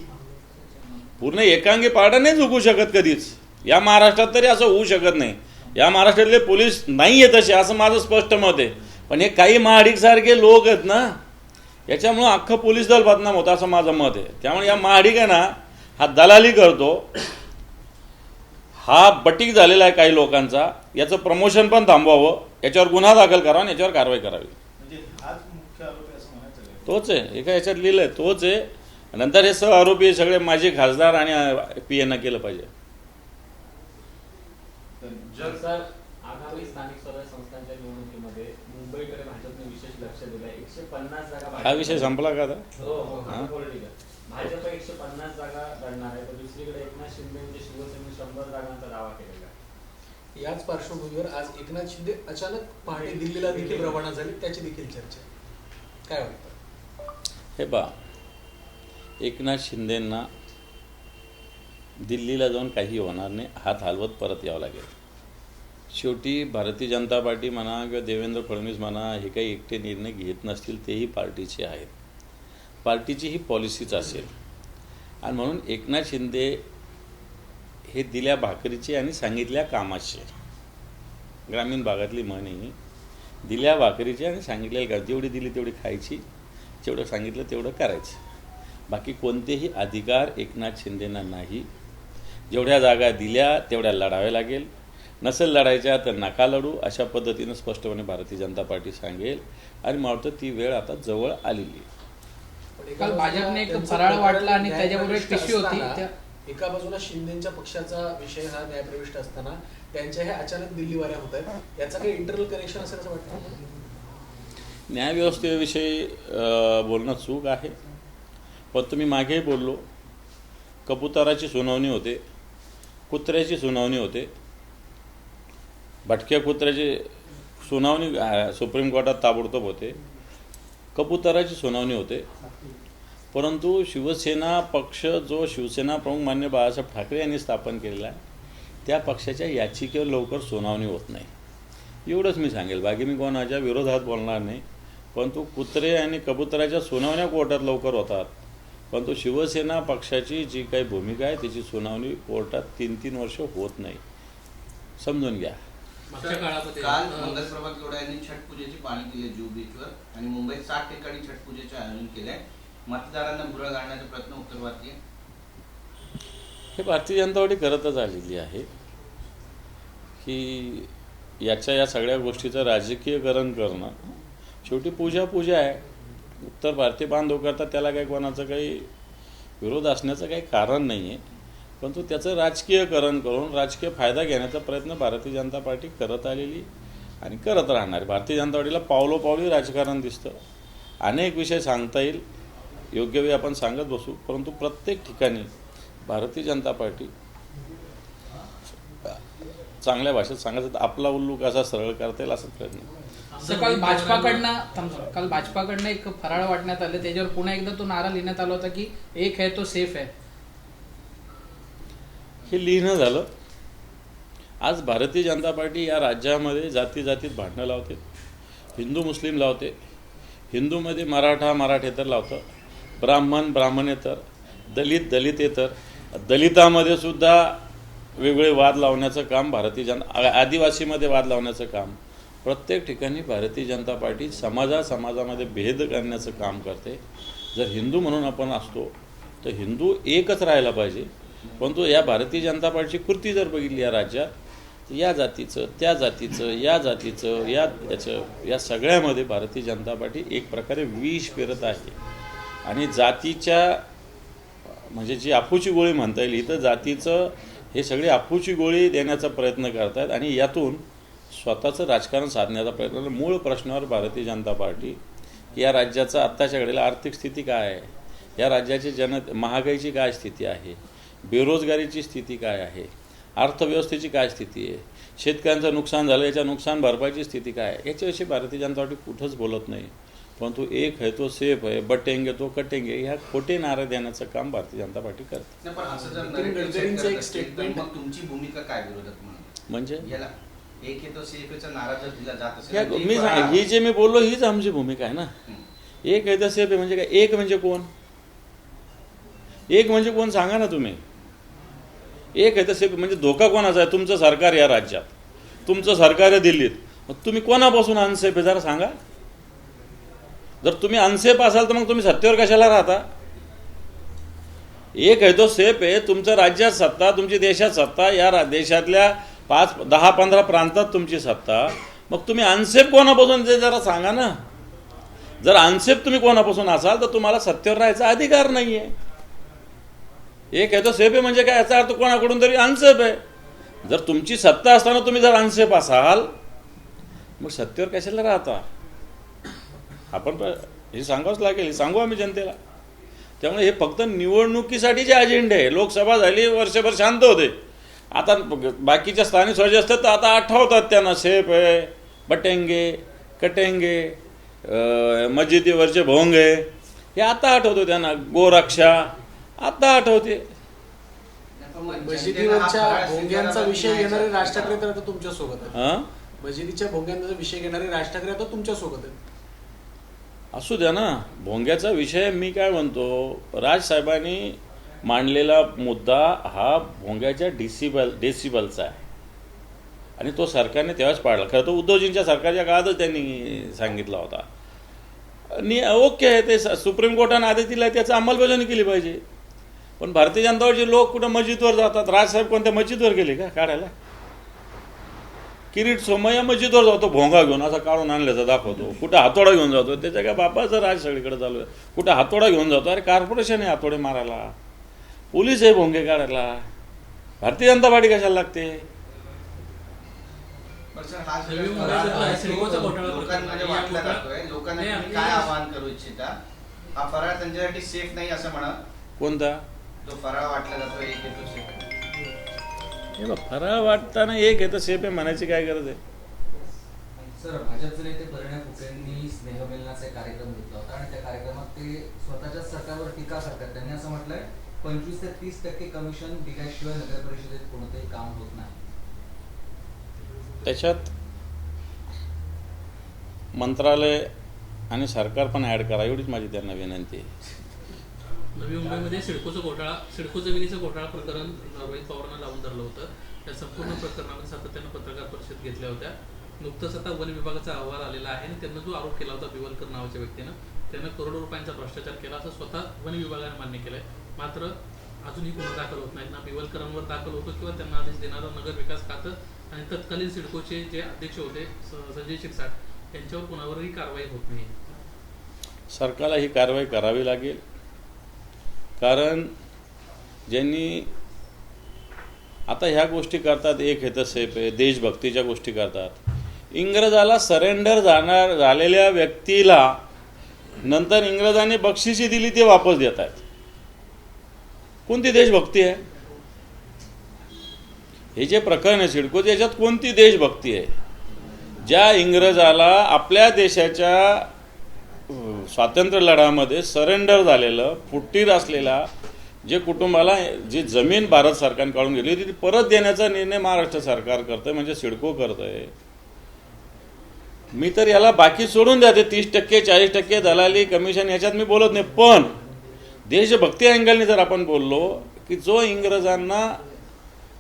Speaker 1: पूर्ण एकांगी पारडं नाही झुकू शकत कधीच. या महाराष्ट्रात तरी असं होऊ शकत नाही. या महाराष्ट्रातले पोलीस नाही आहेत तसे, असं माझं स्पष्ट मत आहे. पण हे काही महाडिकसारखे लोक आहेत ना, याच्यामुळं अख्खं पोलीस दल बदनाम होतं असं माझं मत आहे. त्यामुळे या महाडिक आहे ना हा दलाली करतो, हा बटीक झालेला आहे काही लोकांचा. याचं प्रमोशन पण थांबवावं, याच्यावर गुन्हा दाखल करावा आणि याच्यावर कारवाई करावी.
Speaker 5: म्हणजे हाच मुख्य आरोपी असं म्हणायचं आहे.
Speaker 1: तोच आहे, एका याच्यात लिहिलं आहे तोच आहे. नंतर हे सह आरोपी सगळे माझे खासदार आणि PI केलं पाहिजे.
Speaker 8: सर, आगामी स्थानिक स्वराज्य संस्थांच्या निवडणुकीमध्ये मुंबईकडे भाजपने विशेष लक्ष दिलं. 150 जागा.
Speaker 1: हा विषय संपला का आता?
Speaker 8: पॉलिटिकल भाजप 150 जागा लढणार आहे, तर दुसरीकडे एकनाथ शिंदे म्हणजे शिवसेनेने 100 जागांचा दावा केलेला आहे.
Speaker 2: याच पार्श्वभूमीवर आज एकनाथ शिंदे अचानक पहाटे दिल्लीला देखील रवाना झाले, त्याची देखील चर्चा. काय वाटतं?
Speaker 1: हे पहा, एकनाथ शिंदेंना दिल्लीला जाऊन काही होणार नाही, हात हलवत परत यावं लागेल. शेवटी भारतीय जनता पार्टी म्हणा किंवा देवेंद्र फडणवीस म्हणा हे काही एकटे निर्णय घेत नसतील, तेही पार्टीचे आहेत. पार्टीची ही पॉलिसीच असेल. आणि म्हणून एकनाथ शिंदे हे दिल्या भाकरीचे आणि सांगितल्या कामाचे, ग्रामीण भागातली म्हण आहे, दिल्या भाकरीचे आणि सांगितलेल्या जेवढी दिली तेवढी खायची, जेवढं सांगितलं तेवढं करायचं. बाकी कोणतेही अधिकार एकनाथ शिंदेंना नाही. जेवढ्या जागा दिल्या तेवढ्या लढाव्या लागेल, नसेल लढायच्या तर नका लढू, अशा पद्धतीनं स्पष्टपणे भारतीय जनता पार्टी सांगेल. आणि मला वाटतं ती वेळ आता जवळ आलेली आहे.
Speaker 4: काल भाजपने एक फराळ वाटला आणि त्याच्याबरोबर एक पिशवी होती.
Speaker 2: एका बाजूला शिंदेच्या पक्षाचा विषय हा न्यायप्रविष्ट असताना त्यांच्या हे अचानक दिल्लीवाऱ्या होत आहेत, याचा काही इंटरनल कनेक्शन असेल असं वाटतं?
Speaker 1: न्यायव्यवस्थेविषयी बोलणं चूक आहे. पण तुम्ही मागेही बोललो, कबुतराची सुनावणी होते, कुत्र्याची सुनावणी होते. भटक्या कुत्र्याची सुनावणी सुप्रीम कोर्टात ताबडतोब होते, कबुतराची सुनावणी होते. परंतु शिवसेना पक्ष जो शिवसेना प्रमुख मान्य बाळासाहेब ठाकरे यांनी स्थापन केलेला आहे, त्या पक्षाच्या याचिकेवर लवकर सुनावणी होत नाही. एवढंच मी सांगेल. बाकी मी कोणाच्या विरोधात बोलणार नाही. परंतु कुत्रे आणि कबुतराच्या सुनावण्या कोर्टात लवकर होतात, परंतु शिवसेना पक्षाची जी काही भूमिका आहे त्याची सुनावणी कोर्टात 3-3 वर्ष होत नाही, समजून घ्या.
Speaker 3: मागच्या काळामध्ये
Speaker 7: काल मंगलप्रभात लोढा यांनी छठ पूजेची पाहणी केली जुहू बीचवर आणि मुंबईत 60 ठिकाणी छठ पूजेचे आयोजन केले आहे. मतदारांना भुरळ घालण्याचा प्रयत्न उत्तर भारतीय
Speaker 1: हे भारतीय जनता पार्टी करतच आलेली आहे की या सगळ्या गोष्टीचं राजकीयकरण करणं. शेवटी पूजा आहे. उत्तर भारतीय बांधव करतात, त्याला काही कोणाचं काही विरोध असण्याचं काही कारण नाही आहे. परंतु त्याचं राजकीयकरण करून राजकीय फायदा घेण्याचा प्रयत्न भारतीय जनता पार्टी करत आलेली आणि करत राहणार. भारतीय जनता पार्टीला पावलोपावली राजकारण दिसतं. अनेक विषय सांगता येईल, योग्य वेळी आपण सांगत बसू, परंतु प्रत्येक ठिकाणी भारतीय जनता पार्टी चांगल्या भाषेत सांगायचं तर आपला उल्लू कसा सरळ करता येईल असा प्रयत्न.
Speaker 4: काल भाजपाकडनं एक फराळ वाटण्यात आलं, त्याच्यावर पुन्हा एकदा तो नारा लिहिण्यात आला होता की एक है तो सेफ है.
Speaker 1: हे लिहिणं झालं. आज भारतीय जनता पार्टी या राज्यामध्ये जातीत भांडणं लावते, हिंदू मुस्लिम लावते, हिंदूमध्ये मराठेतर लावतं, ब्राह्मणेतर, दलितेतर, दलितामध्ये सुद्धा वेगळे वाद लावण्याचं काम आदिवासीमध्ये वाद लावण्याचं काम, प्रत्येक ठिकाणी भारतीय जनता पार्टी समाजामध्ये भेद करण्याचं काम करते. जर हिंदू म्हणून आपण असतो तर हिंदू एकच राहायला पाहिजे. परंतु या भारतीय जनता पार्टीची कृती जर बघितली या राज्यात, तर या जातीचं, त्या जातीचं, या जातीचं, या सगळ्यामध्ये भारतीय जनता पार्टी एक प्रकारे विष पेरत आहे. आणि जातीच्या म्हणजे जी अफूची गोळी म्हणता येईल, इथं जातीचं हे सगळे अफूची गोळी देण्याचा प्रयत्न करत आहेत आणि यातून स्वतःचं राजकारण साधण्याचा प्रयत्न. मूळ प्रश्नावर भारतीय जनता पार्टी या राज्याचा आत्ताच्या घडीला आर्थिक स्थिती काय आहे, या राज्याची महागाईची काय स्थिती आहे, बेरोजगारीची स्थिती काय आहे, अर्थव्यवस्थेची काय स्थिती आहे, शेतकऱ्यांचं नुकसान झालं याच्या नुकसान भरपाईची स्थिती काय आहे, याच्याविषयी भारतीय जनता पार्टी कुठंच बोलत नाही. परंतु एक है तो सेफ है, बटेंगे तो कटेंगे, ह्या खोटे नारे देण्याचं काम भारतीय जनता पार्टी करते.
Speaker 7: पण असं जर गडकरींचं एक स्टेटमेंट, मग तुमची भूमिका काय विरोधात
Speaker 1: म्हणजे
Speaker 7: याला एक हे तो सेफचा नारा जर दिला जात असेल,
Speaker 1: ही जे मी बोललो हीच आमची भूमिका आहे ना. एक है तो सेफ आहे म्हणजे काय? एक म्हणजे कोण? एक म्हणजे कोण सांगा ना तुम्ही. एक है तो सेफ म्हणजे धोका कोणाचा आहे? तुमचं सरकार या राज्यात, तुमचं सरकार आहे दिल्लीत. मग तुम्ही कोणापासून अनसेफ आहे जरा सांगा. जर तुम्ही अनसेफ असाल तर मग तुम्ही सत्तेवर कशाला राहता? एक है तो सेफ आहे, तुमचं राज्यात सत्ता, तुमची देशात सत्ता, या देशातल्या 5-10-15 प्रांतात तुमची सत्ता. मग तुम्ही अनसेफ कोणापासून ते जरा सांगा ना. जर अनसेफ तुम्ही कोणापासून असाल तर तुम्हाला सत्तेवर राहायचा अधिकार नाही आहे. एक है तो सेफ आहे म्हणजे काय? याचा अर्थ कोणाकडून तरी अनसेफ आहे. जर तुमची सत्ता असताना तुम्ही जर अनसेफ असाल मग सत्तेवर कशाला राहता? आपण हे सांगावंच लागेल, हे सांगू आम्ही जनतेला. त्यामुळे हे फक्त निवडणुकीसाठीचे अजेंडे आहे. लोकसभा झाली, वर्षभर शांत होते. आता बाकीच्या स्थानिक स्वराज्य असतात तर आता आठवतात त्यांना सेफ आहे, बटेंगे, कटेंगे, मस्जिदीवरचे भोंगे, हे आता आठवतो त्यांना. गोरक्षा आता आठवते.
Speaker 2: मस्जिदीवरच्या भोंग्यांचा विषय घेणारे राज ठाकरे तर आता तुमच्या सोबत आहेत. मस्जिदीच्या भोंग्यांचा विषय घेणारे राज ठाकरे आता तुमच्या सोबत आहेत.
Speaker 1: असू द्या ना. भोंग्याचा विषय मी काय म्हणतो, राजसाहेबांनी मांडलेला मुद्दा हा भोंग्याच्या डेसिबलचा आहे आणि तो सरकारने तेव्हाच पाळला. खरं तर उद्धवजींच्या सरकारच्या काळातच त्यांनी सांगितला होता. ओके आहे, ते सुप्रीम कोर्टाने आदेश दिला, त्याची अंमलबजावणी केली पाहिजे. पण भारतीय जनता पार्टीचे लोक कुठं मस्जिदवर जातात. राजसाहेब कोणत्या मस्जिदवर गेले का काढायला? किरीट सोमय्या मस्जिदवर जातो भोंगा घेऊन, असा काढून आणल्याचा दाखवतो. कुठं हातोडा घेऊन जातो, त्याच्या काय बापाचं राज सगळीकडे चालू आहे. कुठं हातोडा घेऊन जातो, अरे कॉर्पोरेशन आहे हातोडे मारायला, पोलीस आहे भोंगे काढायला, भारतीय जनता पार्टी कशाला लागते?
Speaker 7: लोकांमध्ये वाटला जातोय. लोकांना तुम्ही काय आवाहन करू इच्छिता? हा फराळ त्यांच्यासाठी सेफ नाही असं म्हणा.
Speaker 1: कोणता?
Speaker 7: जो फराळ वाटला जातो एक हे तो सेफ.
Speaker 1: हे बघ, फराळ वाटताना एक आहे तर सेफ आहे म्हणायची काय गरज आहे?
Speaker 9: सर, भाजपचे नेते परिणय फुकेंनी स्नेहमिलनाचा कार्यक्रम घेतला होता आणि त्या कार्यक्रमात ते स्वतःच्या सरकारवर टीका करतात. त्यांनी असं म्हटलंय 25 ते 30% कमिशन दिल्याशिवाय नगर परिषदेत कोणतंही काम होत नाही.
Speaker 1: त्याच्यात मंत्रालय आणि सरकार पण ऍड करा, एवढीच माझी त्यांना विनंती आहे.
Speaker 3: नवी मुंबईमध्ये सिडको जमिनीचं घोटाळा प्रकरण रोहित पवारांना लावून धरलं होतं. त्या संपूर्ण प्रकरणामध्ये सातत्यानं पत्रकार परिषद घेतल्या होत्या. नुकतंच आता वन विभागाचा अहवाल आलेला आहे आणि त्यांना जो आरोप केला होता बिवलकर नावाच्या व्यक्तीनं, त्यानं करोडो रुपयांचा भ्रष्टाचार केला असं स्वतः वन विभागाने मान्य केलंय. मात्र अजूनही गुन्हा दाखल होत नाहीत ना बिवलकरांवर दाखल होतो किंवा त्यांना आदेश देणारं नगर विकास खातं आणि तत्कालीन सिडकोचे जे अध्यक्ष होते संजय शिरसाट यांच्यावर कुणावरही कारवाई होत नाही.
Speaker 1: सरकारला ही कारवाई करावी लागेल, कारण ज्यांनी आता ह्या गोष्टी करतात, एक हे तर सेफ आहे, देशभक्तीच्या गोष्टी करतात. इंग्रजाला सरेंडर झालेल्या व्यक्तीला नंतर इंग्रजांनी बक्षिसी दिली ते वापस देत आहेत. कोणती देशभक्ती आहे? हे जे प्रकरण आहे सिडकोचं, याच्यात कोणती देशभक्ती आहे? ज्या इंग्रजाला आपल्या देशाच्या स्वातंत्र्य लढ्यामध्ये सरेंडर झालेलं, फुट्टीर असलेला, जे कुटुंबाला जी जमीन भारत सरकारने काढून गेली होती ती परत देण्याचा निर्णय महाराष्ट्र सरकार करतंय, म्हणजे सिडको करतंय. मी तर याला बाकी सोडून द्या, ते 30% 40% दलाली कमिशन याच्यात मी बोलत नाही. पण देशभक्ती अँगलने जर आपण बोललो की जो इंग्रजांना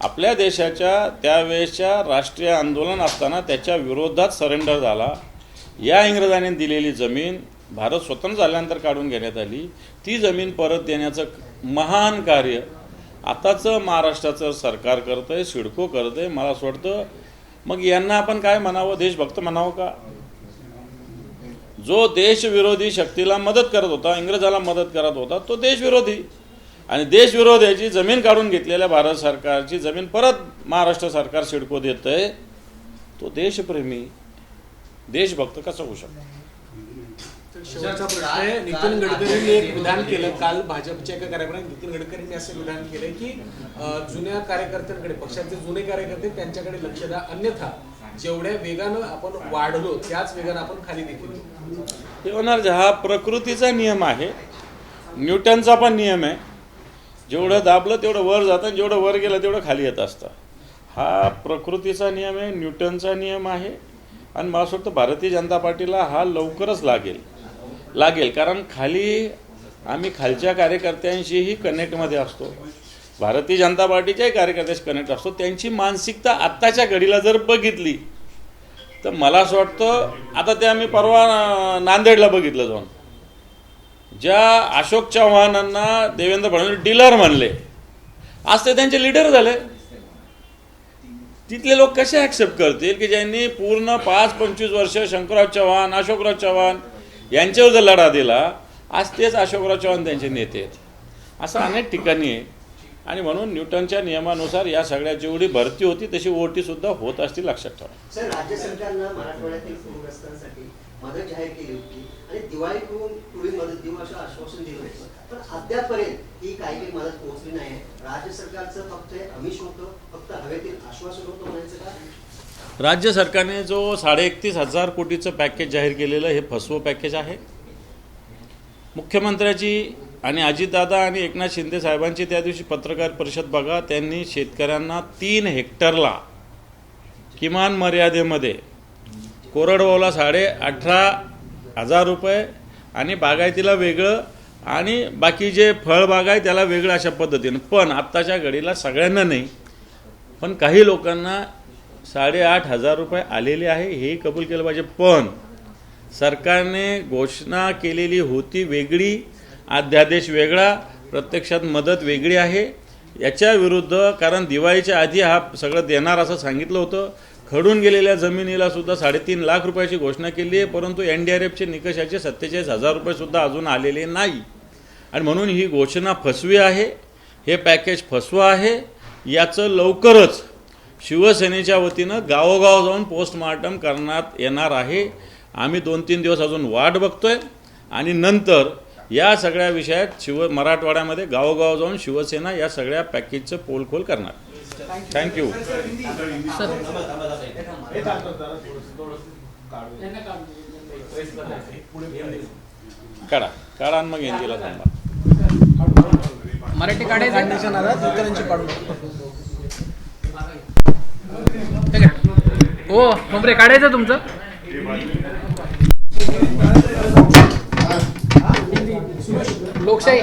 Speaker 1: आपल्या देशाच्या त्यावेळेसच्या राष्ट्रीय आंदोलन असताना त्याच्या विरोधात सरेंडर झाला, या इंग्रजांनी दिलेली जमीन भारत स्वतंत्र झाल्यानंतर काढून घेण्यात आली, ती जमीन परत देण्याचं महान कार्य आताचं महाराष्ट्राचं सरकार करतंय, सिडको करतंय. मला असं वाटतं मग यांना आपण काय म्हणावं, देशभक्त म्हणावं का? जो देशविरोधी शक्तीला मदत करत होता, इंग्रजाला मदत करत होता, तो देशविरोधी. आणि देशविरोधाची जमीन काढून घेतलेल्या भारत सरकारची जमीन परत महाराष्ट्र सरकार सिडको देतंय, तो देशप्रेमी देशभक्त कसा होऊ शकतो?
Speaker 2: शेवटचा प्रश्न आहे. नितीन गडकरींनी एक विधान केलं काल भाजपच्या एका कार्यक्रमात. नितीन गडकरींनी असं विधान केलं की जुन्या कार्यकर्त्यांकडे, पक्षाचे जुने कार्यकर्ते त्यांच्याकडे लक्ष द्या, अन्यथा जेवढ्या वेगानं आपण वाढलो त्याच वेगानं आपण खाली देखील
Speaker 1: हे होणार. हा प्रकृतीचा नियम आहे, न्यूटनचा पण नियम आहे. जेवढं दाबलं तेवढं वर जातं, जेवढं वर गेलं तेवढं खाली येत असतं. हा प्रकृतीचा नियम आहे, न्यूटनचा नियम आहे. आणि मला असं वाटतं भारतीय जनता पार्टीला हा लवकरच लागेल, कारण खाली आम्ही खालच्या कार्यकर्त्यांशीही कनेक्टमध्ये असतो, भारतीय जनता पार्टीच्याही कार्यकर्त्यांशी कनेक्ट असतो. त्यांची मानसिकता आत्ताच्या घडीला जर बघितली तर मला असं वाटतं, आता ते आम्ही परवा नांदेडला बघितलं जाऊन, ज्या अशोक चव्हाणांना देवेंद्र फडणवीस डीलर म्हणले, आज ते त्यांचे लीडर झाले. तिथले लोक कसे ॲक्सेप्ट करतील की ज्यांनी पूर्ण 5-25 वर्ष शंकरराव चव्हाण, अशोकराव चव्हाण यांच्यावर जर लढा दिला, आज तेच अशोकराव चव्हाण त्यांचे नेते आहेत. असं अनेक ठिकाणी आहे. आणि म्हणून न्यूटनच्या नियमानुसार या सगळ्या जेवढी भरती होती तशी ओटी सुद्धा होत असती, लक्षात ठेवा.
Speaker 10: सर, राज्य सरकारनं मराठवाड्यातील पूरग्रस्तांसाठी मदत जाहीर केली होती आणि दिवाळीकडून पूर्वी मदत देऊ असं आश्वासन दिलं होतं, पण अद्यापपर्यंत ही काही मदत पोहोचली नाही. राज्य सरकारचं फक्त आमिष होतं, फक्त हवेतील आश्वासन होतं म्हणायचं का?
Speaker 1: राज्य सरकारने जो 31,500 कोटीचं पॅकेज जाहीर केलेलं हे फसवं पॅकेज आहे. मुख्यमंत्र्याची आणि अजितदादा आणि एकनाथ शिंदे साहेबांची त्या दिवशी पत्रकार परिषद बघा. त्यांनी शेतकऱ्यांना 3 हेक्टरला किमान मर्यादेमध्ये, कोरडवाहूला 18,500 रुपये आणि बागायतीला वेगळं आणि बाकी जे फळबाग आहे त्याला वेगळं, अशा पद्धतीनं. पण आत्ताच्या घडीला सगळ्यांना नाही, पण काही लोकांना 8,500 रुपये आलेले आहे, हेही कबूल केलं पाहिजे. पण सरकारने घोषणा केलेली होती वेगळी, अध्यादेश वेगळा, प्रत्यक्षात मदत वेगळी आहे. याच्या विरुद्ध, कारण दिवाळीच्या आधी हा सगळं देणार असं सांगितलं होतं. खडून गेलेल्या जमिनीला सुद्धा 3.5 लाख रुपयाची घोषणा केली आहे, परंतु NDRFचे निकषाचे 47,000 रुपये सुद्धा अजून आलेले नाही. आणि म्हणून ही घोषणा फसवी आहे, हे पॅकेज फसवं आहे. याचं लवकरच शिवसेनेच्या वतीनं गावोगाव जाऊन पोस्टमार्टम करण्यात येणार आहे. आम्ही 2-3 दिवस अजून वाट बघतोय आणि नंतर या सगळ्या विषयात मराठवाड्यामध्ये गावोगाव जाऊन शिवसेना या सगळ्या पॅकेजचं पोलखोल करणार. थँक्यू. काढा आणि मग एनजीला थांबा.
Speaker 4: मराठी काढायचं हो खोबरे काढायचं तुमचं. लोक लोकशाही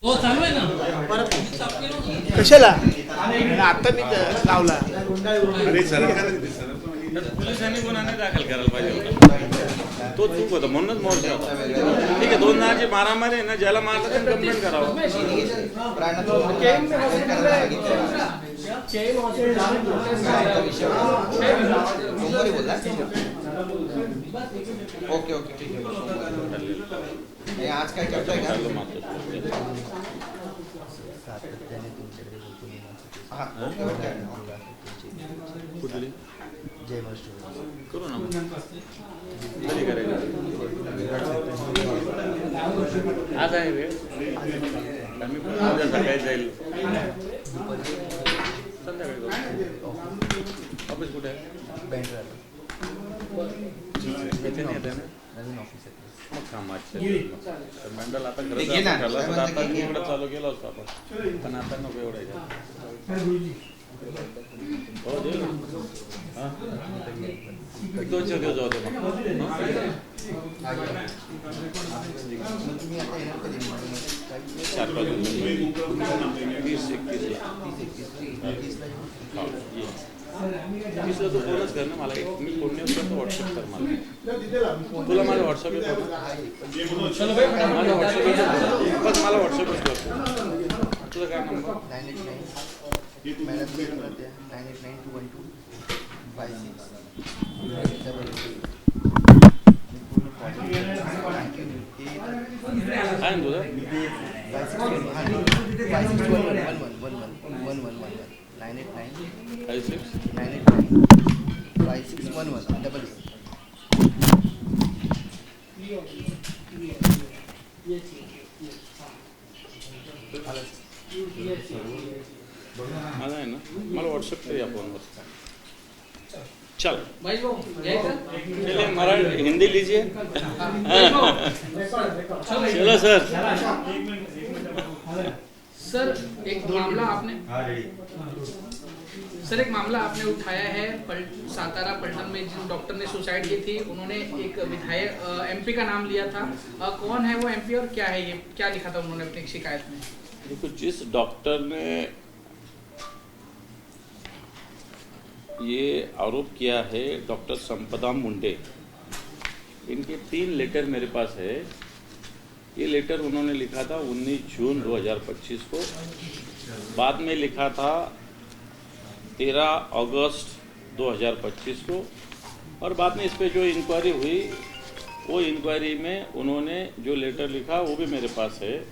Speaker 3: हो चालू आहे ना.
Speaker 2: कशाला आता मी लावला
Speaker 1: पोलिसांनी गुन्हा नाही दाखल करायला पाहिजे होता. तो चूक होता म्हणूनच मोर्चा होता. ठीक आहे, 2 जणांची मारामारी आहे ना, ज्याला मारलं त्यांनी कंप्लेंट करावं.
Speaker 7: ओके ओके ठीक आहे. आज काय करताय का? हा ओके ओके.
Speaker 1: कुठली करू ना मग. कधी करायचं आज आहे वेळ. आम्ही पण उद्या सकाळी जाईल. संध्याकाळी जाऊ. ऑफिस कुठे आहे? इथे नाही येते ना मग कामाचे मंडल आता खरं ठरलं तर आता इकडं चालू केलं असतं आपण, पण आता नको एवढं. हो दे ना. 2 दिवस जाऊ दे मग. 30 तू फोनच कर ना मला. मी फोन नाही करतो, व्हॉट्सअप कर मला. तुला माझा व्हॉट्सअप येतो. माझा व्हॉट्सअप बस मला व्हॉट्सअपच करतो. तुझा काय नंबर? माझा आहे ना, मला व्हॉट्सअप कर या फोनवर. चल चलिए, मराठी हिंदी लीजिए. चलो सर.
Speaker 4: सर एक मामला आपने उठाया है सातारा पलटन में जिन डॉक्टर ने सुसाइड की थी, उन्होंने एक विधायक एमपी का नाम लिया था. कौन है वो एमपी और क्या है ये, क्या लिखा था उन्होंने अपनी शिकायत में?
Speaker 1: देखो, जिस डॉक्टर ने ये आरोप किया है, डॉक्टर संपदा मुंडे, इनके 3 लेटर मेरे पास है. ये लेटर उन्होंने लिखा था 19 जून 2025 को. बाद में लिखा था 13 अगस्त 2025 को. और बाद में इस पर जो इंक्वायरी हुई, वो इंक्वायरी में उन्होंने जो लेटर लिखा वो भी मेरे पास है,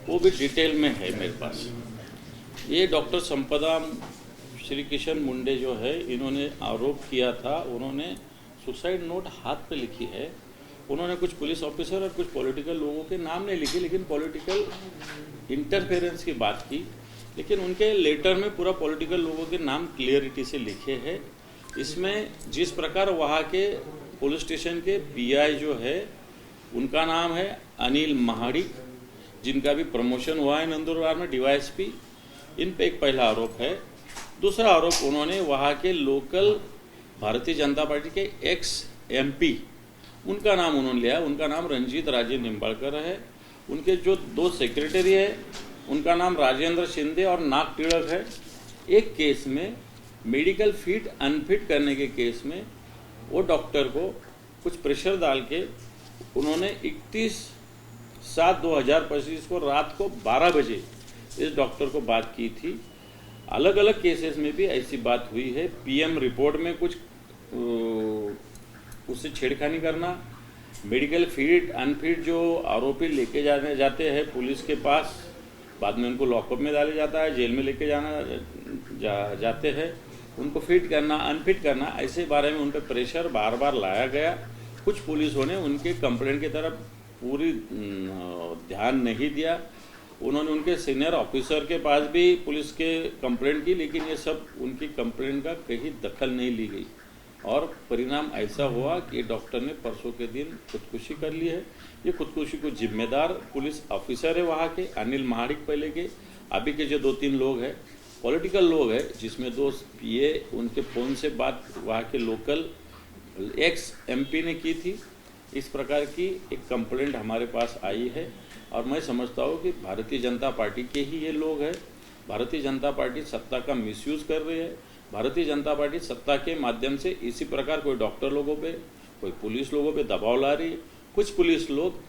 Speaker 1: वो भी डिटेल में है मेरे पास. ये डॉक्टर संपदा श्री किशन मुंडे जो है, इन्होंने आरोप किया था, उन्होंने सुसाइड नोट हाथ पे लिखी है. उन्होंने कुछ पुलिस ऑफिसर और कुछ पॉलिटिकल लोगों के नाम नहीं लिखे, लेकिन पॉलिटिकल इंटरफेरेंस की बात की. लेकिन उनके लेटर में पूरा पॉलिटिकल लोगों के नाम क्लियरिटी से लिखे हैं. इसमें जिस प्रकार वहाँ के पुलिस स्टेशन के पीआई जो है, उनका नाम है अनिल महाड़ी, जिनका भी प्रमोशन हुआ है नंदुरबार में डीवाईएसपी. इन पे एक पहला आरोप है. दूसरा आरोप, उन्होंने वहाँ के लोकल भारतीय जनता पार्टी के एक्स एमपी, उनका नाम उन्होंने लिया. उनका नाम रंजीत राजे निम्बाड़कर है. उनके जो 2 सेक्रेटरी है, उनका नाम राजेंद्र शिंदे और नाग टिड़क है. एक केस में मेडिकल फिट अनफिट करने के केस में वो डॉक्टर को कुछ प्रेशर डाल के उन्होंने 31/7/2025 को रात को 12 बजे इस डॉक्टर को बात की थी। अलग अलग केसेस में भी ऐसी बात हुई है। पीएम रिपोर्ट में कुछ उससे छेड़खानी करना, मेडिकल फिट अनफिट जो आरोपी लेके जाते हैं पुलिस के पास, बाद में उनको लॉकअप में डाले जाता है, जेल में लेके जाते हैं, उनको फिट करना अनफिट करना, ऐसे बारे में उन पर प्रेशर बार बार लाया गया। कुछ पुलिसों ने उनके कंप्लेंट की तरफ पूरी ध्यान नहीं दिया। उन्होंने उनके सीनियर ऑफिसर के पास भी पुलिस के कंप्लेंट की, लेकिन ये सब उनकी कंप्लेंट का कहीं दखल नहीं ली गई और परिणाम ऐसा हुआ कि डॉक्टर ने परसों के दिन खुदकुशी कर ली है। ये खुदकुशी को जिम्मेदार पुलिस ऑफिसर है वहाँ के, अनिल महाडिक पहले के, अभी के जो 2-3 लोग हैं पॉलिटिकल लोग हैं, जिसमें 2 PA उनके फ़ोन से बात वहाँ के लोकल एक्स MP ने की थी। इस प्रकार की एक कंप्लेंट हमारे पास आई है और मैं समझता हूँ कि भारतीय जनता पार्टी के ही ये लोग हैं। भारतीय जनता पार्टी सत्ता का मिसयूज़ कर रही है। भारतीय जनता पार्टी सत्ता के माध्यम से इसी प्रकार कोई डॉक्टर लोगों पे, कोई पुलिस लोगों पे दबाव ला रही है। कुछ पुलिस लोग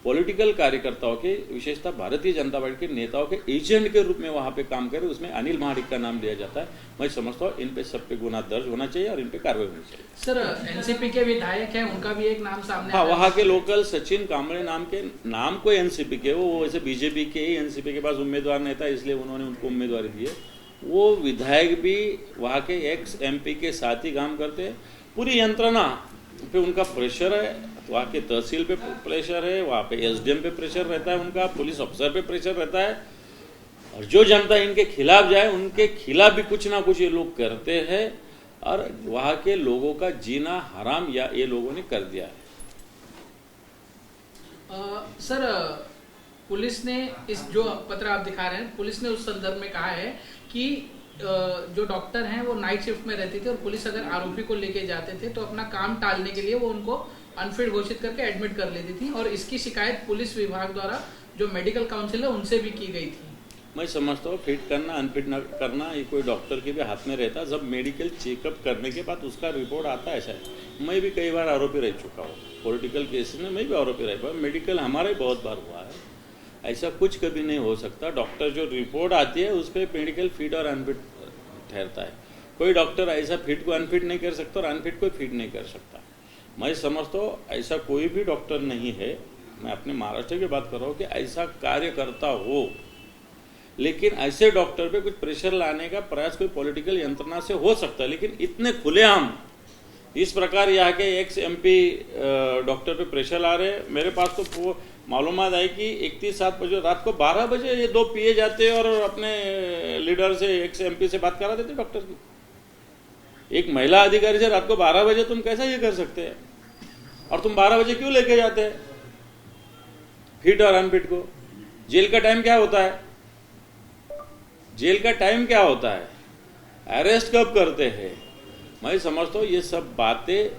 Speaker 1: पॉलिटिकल कार्यकर्ताओं के, विशेषतः भारतीय जनता पार्टी के नेताओं के एजेंट के रूप में वहां पे काम करे, उसमें अनिल महाडिक का नाम लिया जाता है। मैं समझता हूँ इन पे सब पे गुना दर्ज होना चाहिए और इन पे कार्रवाई होनी चाहिए।
Speaker 4: सर एनसीपी के विधायक हैं, उनका भी एक नाम सामने
Speaker 1: हाँ, वहाँ के लोकल सचिन कांबळे नाम को एनसीपी के, वो वैसे बीजेपी के ही एनसीपी के पास उम्मीदवार नहीं था, इसलिए उन्होंने उनको उम्मीदवारी दी है। वो विधायक भी वहाँ के एक्स MP के साथ ही काम करते हैं। पूरी यंत्रणा पे उनका प्रेशर है, वहाँ के तहसील पे प्रेशर है, वहाँ पे SDM पे प्रेशर रहता है, उनका पुलिस अफसर पे प्रेशर रहता है, और जो जनता इनके खिलाफ जाए उनके खिलाफ भी कुछ ना कुछ ये लोग करते हैं और वहाँ के लोगों का जीना हराम या ये लोगों ने कर दिया है।
Speaker 4: सर पुलिस ने इस जो पत्र आप दिखा रहे हैं, पुलिस ने उस संदर्भ में कहा है कि जो डॉक्टर हैं वो नाइट शिफ्ट में रहते थे और पुलिस अगर आरोपी को लेके जाते थे तो अपना काम टालने के लिए वो उनको अनफिट घोषित करके एडमिट कर लेती थी और इसकी शिकायत पुलिस विभाग द्वारा जो मेडिकल काउंसिल है उनसे भी की गई थी।
Speaker 1: मैं समझता हूँ फिट करना अनफिट न करना ये कोई डॉक्टर के भी हाथ में रहता। जब मेडिकल चेकअप करने के बाद उसका रिपोर्ट आता है, शायद मैं भी कई बार आरोपी रह चुका हूँ, पॉलिटिकल केस में मैं भी आरोपी रह पाया, मेडिकल हमारा ही बहुत बार हुआ है। ऐसा कुछ कभी नहीं हो सकता। डॉक्टर जो रिपोर्ट आती है उस पर मेडिकल फिट और अनफिट ठहरता है। कोई डॉक्टर ऐसा फिट को अनफिट नहीं कर सकता और अनफिट को फिट नहीं कर सकता। मैं समझता हूँ ऐसा कोई भी डॉक्टर नहीं है, मैं अपने महाराष्ट्र की बात कर रहा हूँ, कि ऐसा कार्य करता हो, लेकिन ऐसे डॉक्टर पे कुछ प्रेशर लाने का प्रयास कोई पॉलिटिकल यंत्रणा से हो सकता है, लेकिन इतने खुलेआम इस प्रकार यहाँ के एक्स MP डॉक्टर पे प्रेशर ला रहे हैं। मेरे पास तो मालूमात है कि 31/7 बजे रात को 12 बजे ये 2 PA जाते और अपने लीडर से एक्स MP से बात करा देते डॉक्टर की। एक महिला अधिकारी से रात को 12 बजे तुम कैसा ये कर सकते हैं? और तुम 12 बजे क्यों लेके जाते हैं फिट और अनफिट को? जेल का टाइम क्या होता है? जेल का टाइम क्या होता है? अरेस्ट कब करते हैं? मैं समझता हूँ ये सब बातें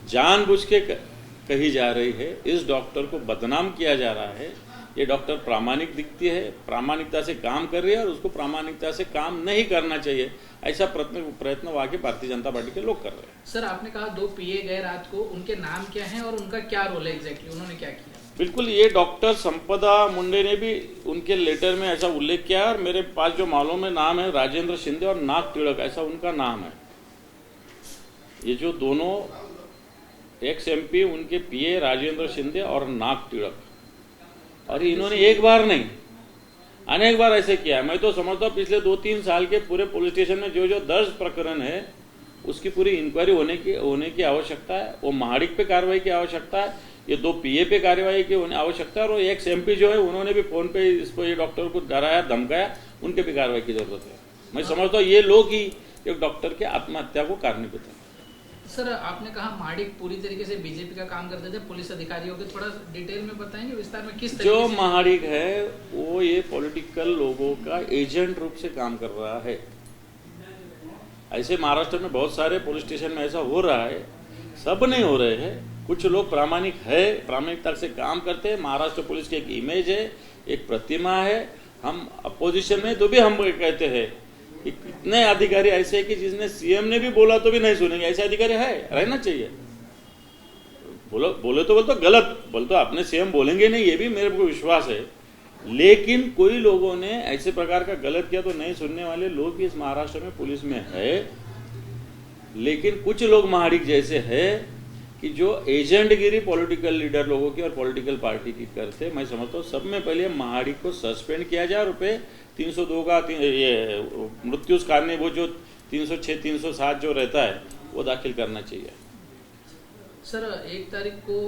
Speaker 1: जानबूझ के कही जा रही है। इस डॉक्टर को बदनाम किया जा रहा है। ये डॉक्टर प्रामाणिक दिखती है, प्रामाणिकता से काम कर रही है और उसको प्रामाणिकता से काम नहीं करना चाहिए, ऐसा प्रयत्न वहाँ के भारतीय जनता पार्टी के लोग कर रहे हैं।
Speaker 4: सर आपने कहा 2 PA गए रात को, उनके नाम क्या हैं और उनका क्या रोल है एग्जैक्टली, उन्होंने क्या किया?
Speaker 1: बिल्कुल, ये डॉक्टर संपदा मुंडे ने भी उनके लेटर में ऐसा उल्लेख किया और मेरे पास जो मालूम है नाम है राजेंद्र शिंदे और नाग टिड़क, ऐसा उनका नाम है। ये जो दोनों एक्स MP उनके PA राजेंद्र शिंदे और नाग टिड़क, और इन्होंने एक बार नहीं अनेक बार ऐसे किया है। मैं तो समझता हूँ पिछले 2-3 साल के पूरे पुलिस स्टेशन में जो दर्ज प्रकरण है उसकी पूरी इंक्वायरी होने की आवश्यकता है। वो महाडिक पे कार्रवाई की आवश्यकता है, ये 2 PA पे कार्रवाई की आवश्यकता है और एक्स MP जो है उन्होंने भी फोन पे इसको ये डॉक्टर को डराया धमकाया, उनके भी कार्रवाई की जरूरत है। मैं समझता हूँ ये लोग ही एक डॉक्टर के आत्महत्या को कारणीभूत है।
Speaker 4: सर आपने कहा महाडिक पूरी तरीके से बीजेपी का काम करते थे, पुलिस अधिकारियों के थोड़ा डिटेल में बताएंगे विस्तार में किस तरीके
Speaker 1: जो
Speaker 4: से?
Speaker 1: महाडिक है वो ये पॉलिटिकल लोगों का एजेंट रूप से काम कर रहा है। ऐसे महाराष्ट्र में बहुत सारे पुलिस स्टेशन में ऐसा हो रहा है, सब नहीं हो रहे हैं। कुछ लोग प्रामाणिक है, प्रामाणिकता से काम करते हैं। महाराष्ट्र पुलिस की एक इमेज है, एक प्रतिमा है। हम अपोजिशन में तो भी हम कहते हैं इतने अधिकारी ऐसे हैं कि जिसने सीएम ने भी बोला तो भी नहीं सुनेंगे, ऐसे अधिकारी है, रहना चाहिए। बोले तो गलत बोले तो अपने सीएम बोलेंगे नहीं, ये भी मेरे को विश्वास है, लेकिन कोई लोगों ने ऐसे प्रकार का गलत किया तो नहीं सुनने वाले लोग भी इस महाराष्ट्र में पुलिस में है। लेकिन कुछ लोग महाडिक जैसे है कि जो एजेंटगिरी पॉलिटिकल लीडर लोगों की और पॉलिटिकल पार्टी की करते, मैं समझता हूँ सब में पहले महाडिक को सस्पेंड किया जाए, रुपये 302 का ये मृत्यु कारण वो जो 306 307 जो रहता है वो दाखिल करना चाहिए।
Speaker 4: सर 1 तारीख को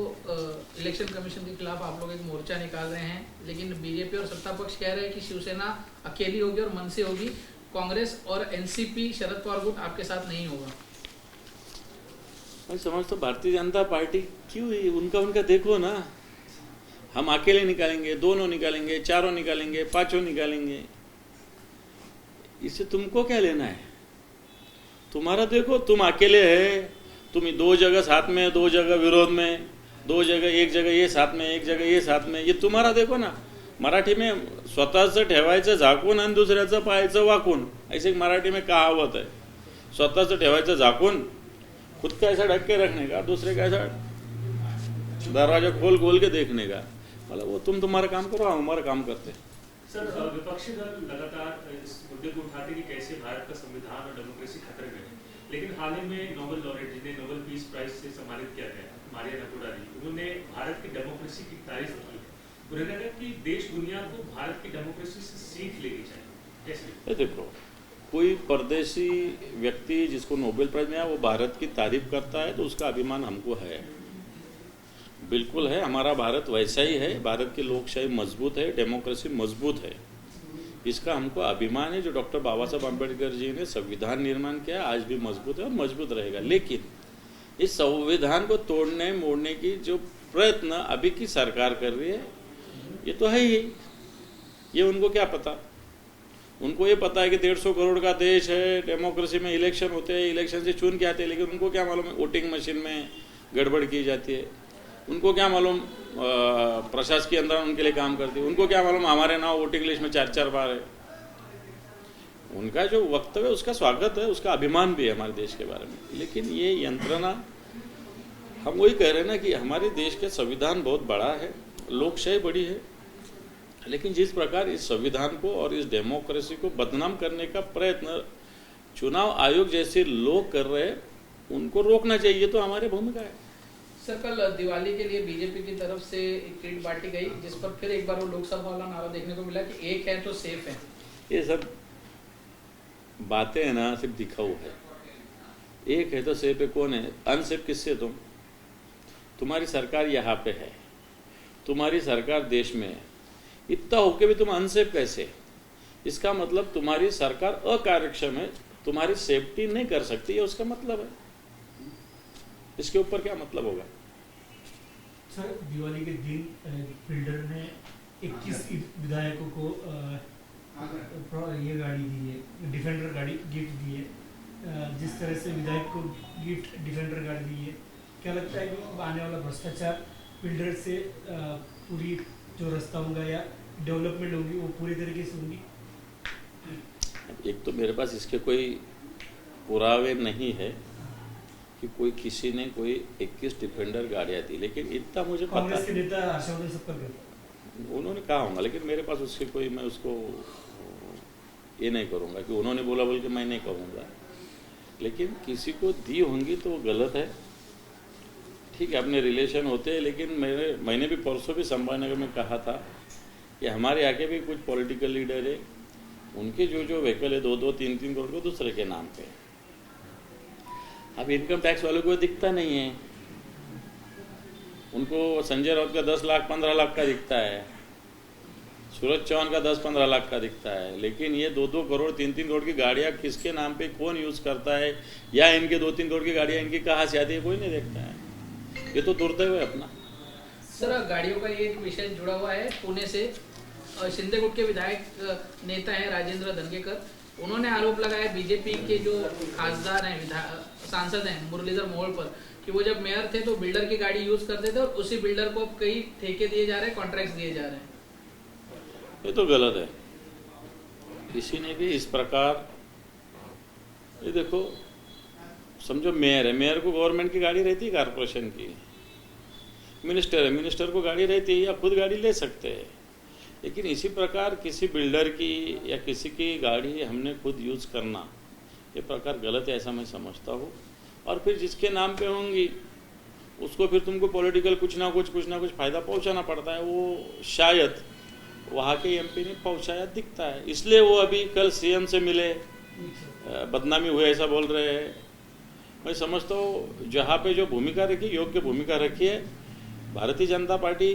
Speaker 4: इलेक्शन कमीशन के खिलाफ आप लोग एक मोर्चा निकाल रहे हैं, लेकिन बीजेपी और सत्ता पक्ष कह रहे हैं कि शिवसेना अकेली होगी और मन से होगी, कांग्रेस और एनसीपी शरद पवार गुट आपके साथ नहीं होगा।
Speaker 1: मैं समझता हूँ भारतीय जनता पार्टी क्यों है, उनका देखो ना, हम अकेले निकालेंगे, दोनों निकालेंगे, चारों निकालेंगे, पांचों निकालेंगे, इससे तुमको क्या लेना है? तुम्हारा देखो, तुम अकेले है, तुम 2 जगह साथ में, 2 जगह विरोध में, 2 जगह, 1 जगह ये साथ में, 1 जगह ये साथ में, ये तुम्हारा देखो ना। मराठी में स्वतःचं ठेवायचं झाकून आणि दुसऱ्याचं पाहायचं वाकून, ऐसे मराठी में कहावत है। स्वतःचं ठेवायचं झाकून, खुद का ऐसा ढक के रखने का, दूसरे का ऐसा दरवाजा खोल के देखने का, मतलब वो तुम तुम्हारा काम करो, हम हमारा काम करते हैं।
Speaker 11: सर विपक्षी दल लगातार इस मुद्दे को उठाते कि कैसे भारत का संविधान और डेमोक्रेसी खतरे में है, लेकिन हाल ही में नोबेल लॉरेट जिन्हें नोबेल पीस प्राइज से सम्मानित किया गया, मारिया नकोडारी, उन्होंने भारत की डेमोक्रेसी की तारीफ की। उन्होंने कहा कि देश दुनिया को भारत की डेमोक्रेसी से सीख लेनी चाहिए। कैसे?
Speaker 1: देखो, कोई परदेशी व्यक्ति जिसको नोबेल प्राइज मिला वो भारत की तारीफ करता है तो उसका अभिमान हमको है, बिल्कुल है। हमारा भारत वैसा ही है, भारत की लोकशाही मजबूत है, डेमोक्रेसी मजबूत है, इसका हमको अभिमान है। जो डॉक्टर बाबा साहब अम्बेडकर जी ने संविधान निर्माण किया आज भी मजबूत है और मजबूत रहेगा। लेकिन इस संविधान को तोड़ने मोड़ने की जो प्रयत्न अभी की सरकार कर रही है ये तो है ही, ये उनको क्या पता। उनको ये पता है कि 150 करोड़ का देश है, डेमोक्रेसी में इलेक्शन होते हैं, इलेक्शन से चुन के आते हैं, लेकिन उनको क्या मालूम है वोटिंग मशीन में गड़बड़ की जाती है। उनको क्या मालूम प्रशासकीय अंदर उनके लिए काम करती है। उनको क्या मालूम हमारे नाम वोटिंग लिस्ट में 4-4 बार है। उनका जो वक्तव्य उसका स्वागत है, उसका अभिमान भी है हमारे देश के बारे में। लेकिन ये यंत्रणा, हम वही कह रहे हैं ना कि हमारे देश का संविधान बहुत बड़ा है, लोकशाही बड़ी है, लेकिन जिस प्रकार इस संविधान को और इस डेमोक्रेसी को बदनाम करने का प्रयत्न चुनाव आयोग जैसे लोग कर रहे हैं, उनको रोकना चाहिए, तो हमारी भूमिका है।
Speaker 4: सर कल दिवाली के लिए बीजेपी की तरफ से एक किट बांटी गई, जिस पर फिर एक बार वो लोकसभा वाला नारा देखने को मिला कि एक है तो सेफ है।
Speaker 1: ये सब बातें है ना, सिर्फ दिखाऊ है। एक है तो सेफ है, कौन है? अनसेफ किससे? तुम्हारी सरकार यहाँ पे है, तुम्हारी सरकार देश में है, इतना होके भी तुम अनसेफ कैसे? इसका मतलब तुम्हारी सरकार अकार्यक्षम है, तुम्हारी सेफ्टी नहीं कर सकती, ये उसका मतलब है। इसके ऊपर क्या मतलब होगा?
Speaker 12: सर दिवाली के दिन बिल्डर ने 21 विधायकों को ये गाड़ी दी है, डिफेंडर गाड़ी गिफ्ट दी है। जिस तरह से विधायक को गिफ्ट डिफेंडर गाड़ी दी है, क्या लगता है कि आने वाला भ्रष्टाचार बिल्डर से पूरी जो रास्ता होगा या डेवलपमेंट होगी वो पूरी तरीके से होगी?
Speaker 1: एक तो मेरे पास इसके कोई पुरावे नहीं है कि कोई किसी ने कोई 21 डिफेंडर गाड़ियाँ दी, लेकिन इतना मुझे पता है।
Speaker 12: कांग्रेस के नेता हर्षवर्धन सत्तर
Speaker 1: उन्होंने कहा होगा, लेकिन मेरे पास उसके कोई, मैं उसको ये नहीं करूँगा कि उन्होंने बोला बोल के मैं नहीं कहूँगा। लेकिन किसी को दी होंगी तो वो गलत है, ठीक है, अपने रिलेशन होते हैं। लेकिन मैंने भी परसों भी संभाजीनगर में कहा था कि हमारे यहाँ के भी कुछ पॉलिटिकल लीडर है, उनके जो व्हीकल है 2-2, 3-3 करोड़ को दूसरे के नाम पे। अब इनकम टैक्स वालों को दिखता नहीं है, उनको संजय राउत का 10 लाख 15 लाख का दिखता है, सूरज चौहान का 10-15 लाख का दिखता है। लेकिन ये 2-2 करोड़ 3-3 करोड़ की गाड़ियाँ किसके नाम पे कौन यूज करता है, या इनके 2-3 करोड़ की गाड़ियाँ इनकी कहाँ से आती है, कोई नहीं देखता है। ये तो दुर्दैव है अपना।
Speaker 4: सर गाड़ियों का एक विषय जुड़ा हुआ है पुणे से। शिंदे गुट के विधायक नेता हैं राजेंद्र धनगेकर, उन्होंने आरोप लगाया बीजेपी के जो खासदार हैं, सांसद हैं मुरलीधर मोहोळ पर, कि वो जब मेयर थे तो बिल्डर की गाड़ी यूज करते थे और उसी बिल्डर को अब कई ठेके दिए जा रहे हैं, कॉन्ट्रैक्ट दिए जा रहे हैं।
Speaker 1: ये तो गलत है। किसी ने भी इस प्रकार ये देखो, समझो मेयर है, मेयर को गवर्नमेंट की गाड़ी रहती है, कारपोरेशन की। मिनिस्टर है, मिनिस्टर को गाड़ी रहती है या खुद गाड़ी ले सकते हैं। लेकिन इसी प्रकार किसी बिल्डर की या किसी की गाड़ी हमने खुद यूज़ करना, ये प्रकार गलत है, ऐसा मैं समझता हूँ। और फिर जिसके नाम पे होंगी उसको फिर तुमको पॉलिटिकल कुछ ना कुछ फ़ायदा पहुँचाना पड़ता है। वो शायद वहाँ के एमपी ने पहुँचाया दिखता है, इसलिए वो अभी कल सीएम से मिले, बदनामी हुए ऐसा बोल रहे हैं। मैं समझता हूँ जहाँ पे जो भूमिका रखी, योग्य भूमिका रखी है। भारतीय जनता पार्टी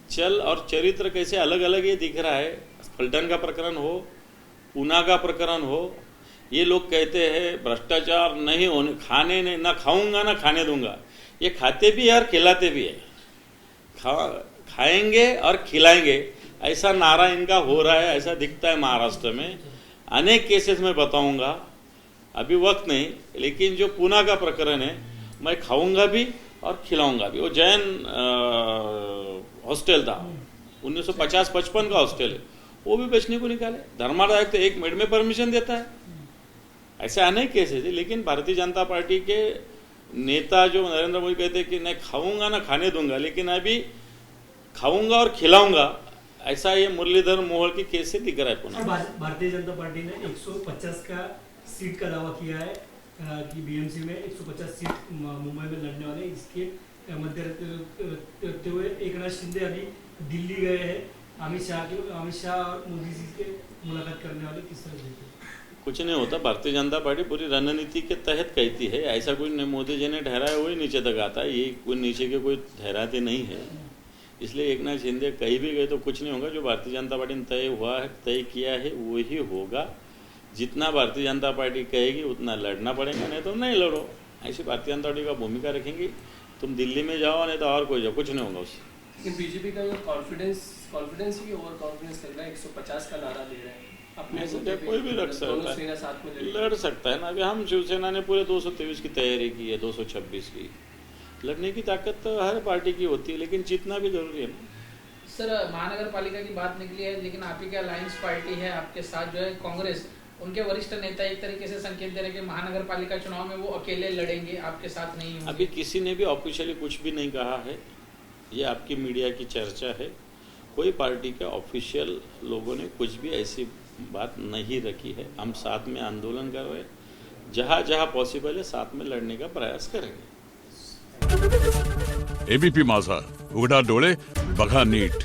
Speaker 1: चल और चरित्र कैसे अलग अलग ये दिख रहा है। फलटन का प्रकरण हो, पूना का प्रकरण हो, ये लोग कहते हैं भ्रष्टाचार नहीं होने, खाने नहीं, ना खाऊंगा ना खाने दूंगा। ये खाते भी है और खिलाते भी है, खाएंगे और खिलाएंगे, ऐसा नारा इनका हो रहा है, ऐसा दिखता है महाराष्ट्र में। अनेक केसेस में बताऊंगा, अभी वक्त नहीं, लेकिन जो पूना का प्रकरण है, मैं खाऊंगा भी और खिलाऊंगा भी। वो जैन हॉस्टल था, 1950-55 का हॉस्टल है, वो भी बेचने को निकाले। धर्मादाय आयुक्त 1 मिनट में परमिशन देता है। ऐसे अनेक केसेस है। लेकिन भारतीय जनता पार्टी के नेता जो नरेंद्र मोदी कहते हैं कि नहीं खाऊंगा ना खाने दूंगा, लेकिन अभी खाऊंगा और खिलाऊंगा, ऐसा ये मुरलीधर मोहोळ की केस से दिख रहा है पुनः।
Speaker 12: भारतीय जनता पार्टी ने 150 का सीट का दावा किया है कि बीएमसी में 150 सीट मुंबई में लड़ने वाले। इसके मध्य रखते हुए एकनाथ शिंदे अभी दिल्ली गए हैं, अमित शाह और मोदी जी के मुलाकात करने वाले। किस तरह देखते हैं?
Speaker 1: कुछ नहीं होता, भारतीय जनता पार्टी पूरी रणनीति के तहत कहती है। ऐसा कुछ नहीं, मोदी जी ने ठहराया वही नीचे तक आता है, ये कोई नीचे के कोई ठहराते नहीं है। इसलिए एकनाथ शिंदे कहीं भी गए तो कुछ नहीं होगा। जो भारतीय जनता पार्टी ने तय किया है वही होगा। जितना भारतीय जनता पार्टी कहेगी उतना लड़ना पड़ेगा, नहीं तो नहीं लड़ो। ऐसी भारतीय जनता पार्टी का भूमिका रखेंगी। तुम दिल्ली में जाओ नहीं तो और कोई जाओ, कुछ नहीं होगा उससे।
Speaker 13: लेकिन बीजेपी का जो कॉन्फिडेंस ही ओवर कॉन्फिडेंस लग रहा है, 150 का नारा दे रहे हैं।
Speaker 1: ऐसे क्या कोई भी रख सकता है, लड़ सकता है ना। अभी हम शिवसेना ने पूरे 223 की तैयारी की है, 226 की। लड़ने की ताकत तो हर पार्टी की होती है, लेकिन जीतना भी जरूरी है ना।
Speaker 4: सर, महानगर पालिका की बात निकली है, लेकिन आप ही की अलायंस पार्टी है, आपके साथ जो है कांग्रेस, उनके वरिष्ठ नेता एक तरीके से संकेत दे रहे हैं कि महानगर पालिका चुनाव में वो अकेले लड़ेंगे, आपके साथ नहीं होंगे।
Speaker 1: अभी किसी ने भी ऑफिशियली कुछ भी नहीं कहा है, ये आपकी मीडिया की चर्चा है। कोई पार्टी के ऑफिशियल लोगों ने कुछ भी ऐसी बात नहीं रखी है। हम साथ में आंदोलन कर रहे हैं, जहाँ जहाँ पॉसिबल है साथ में लड़ने का प्रयास करेंगे।
Speaker 14: एबीपी माझा, उघडा डोळे बघा नीट।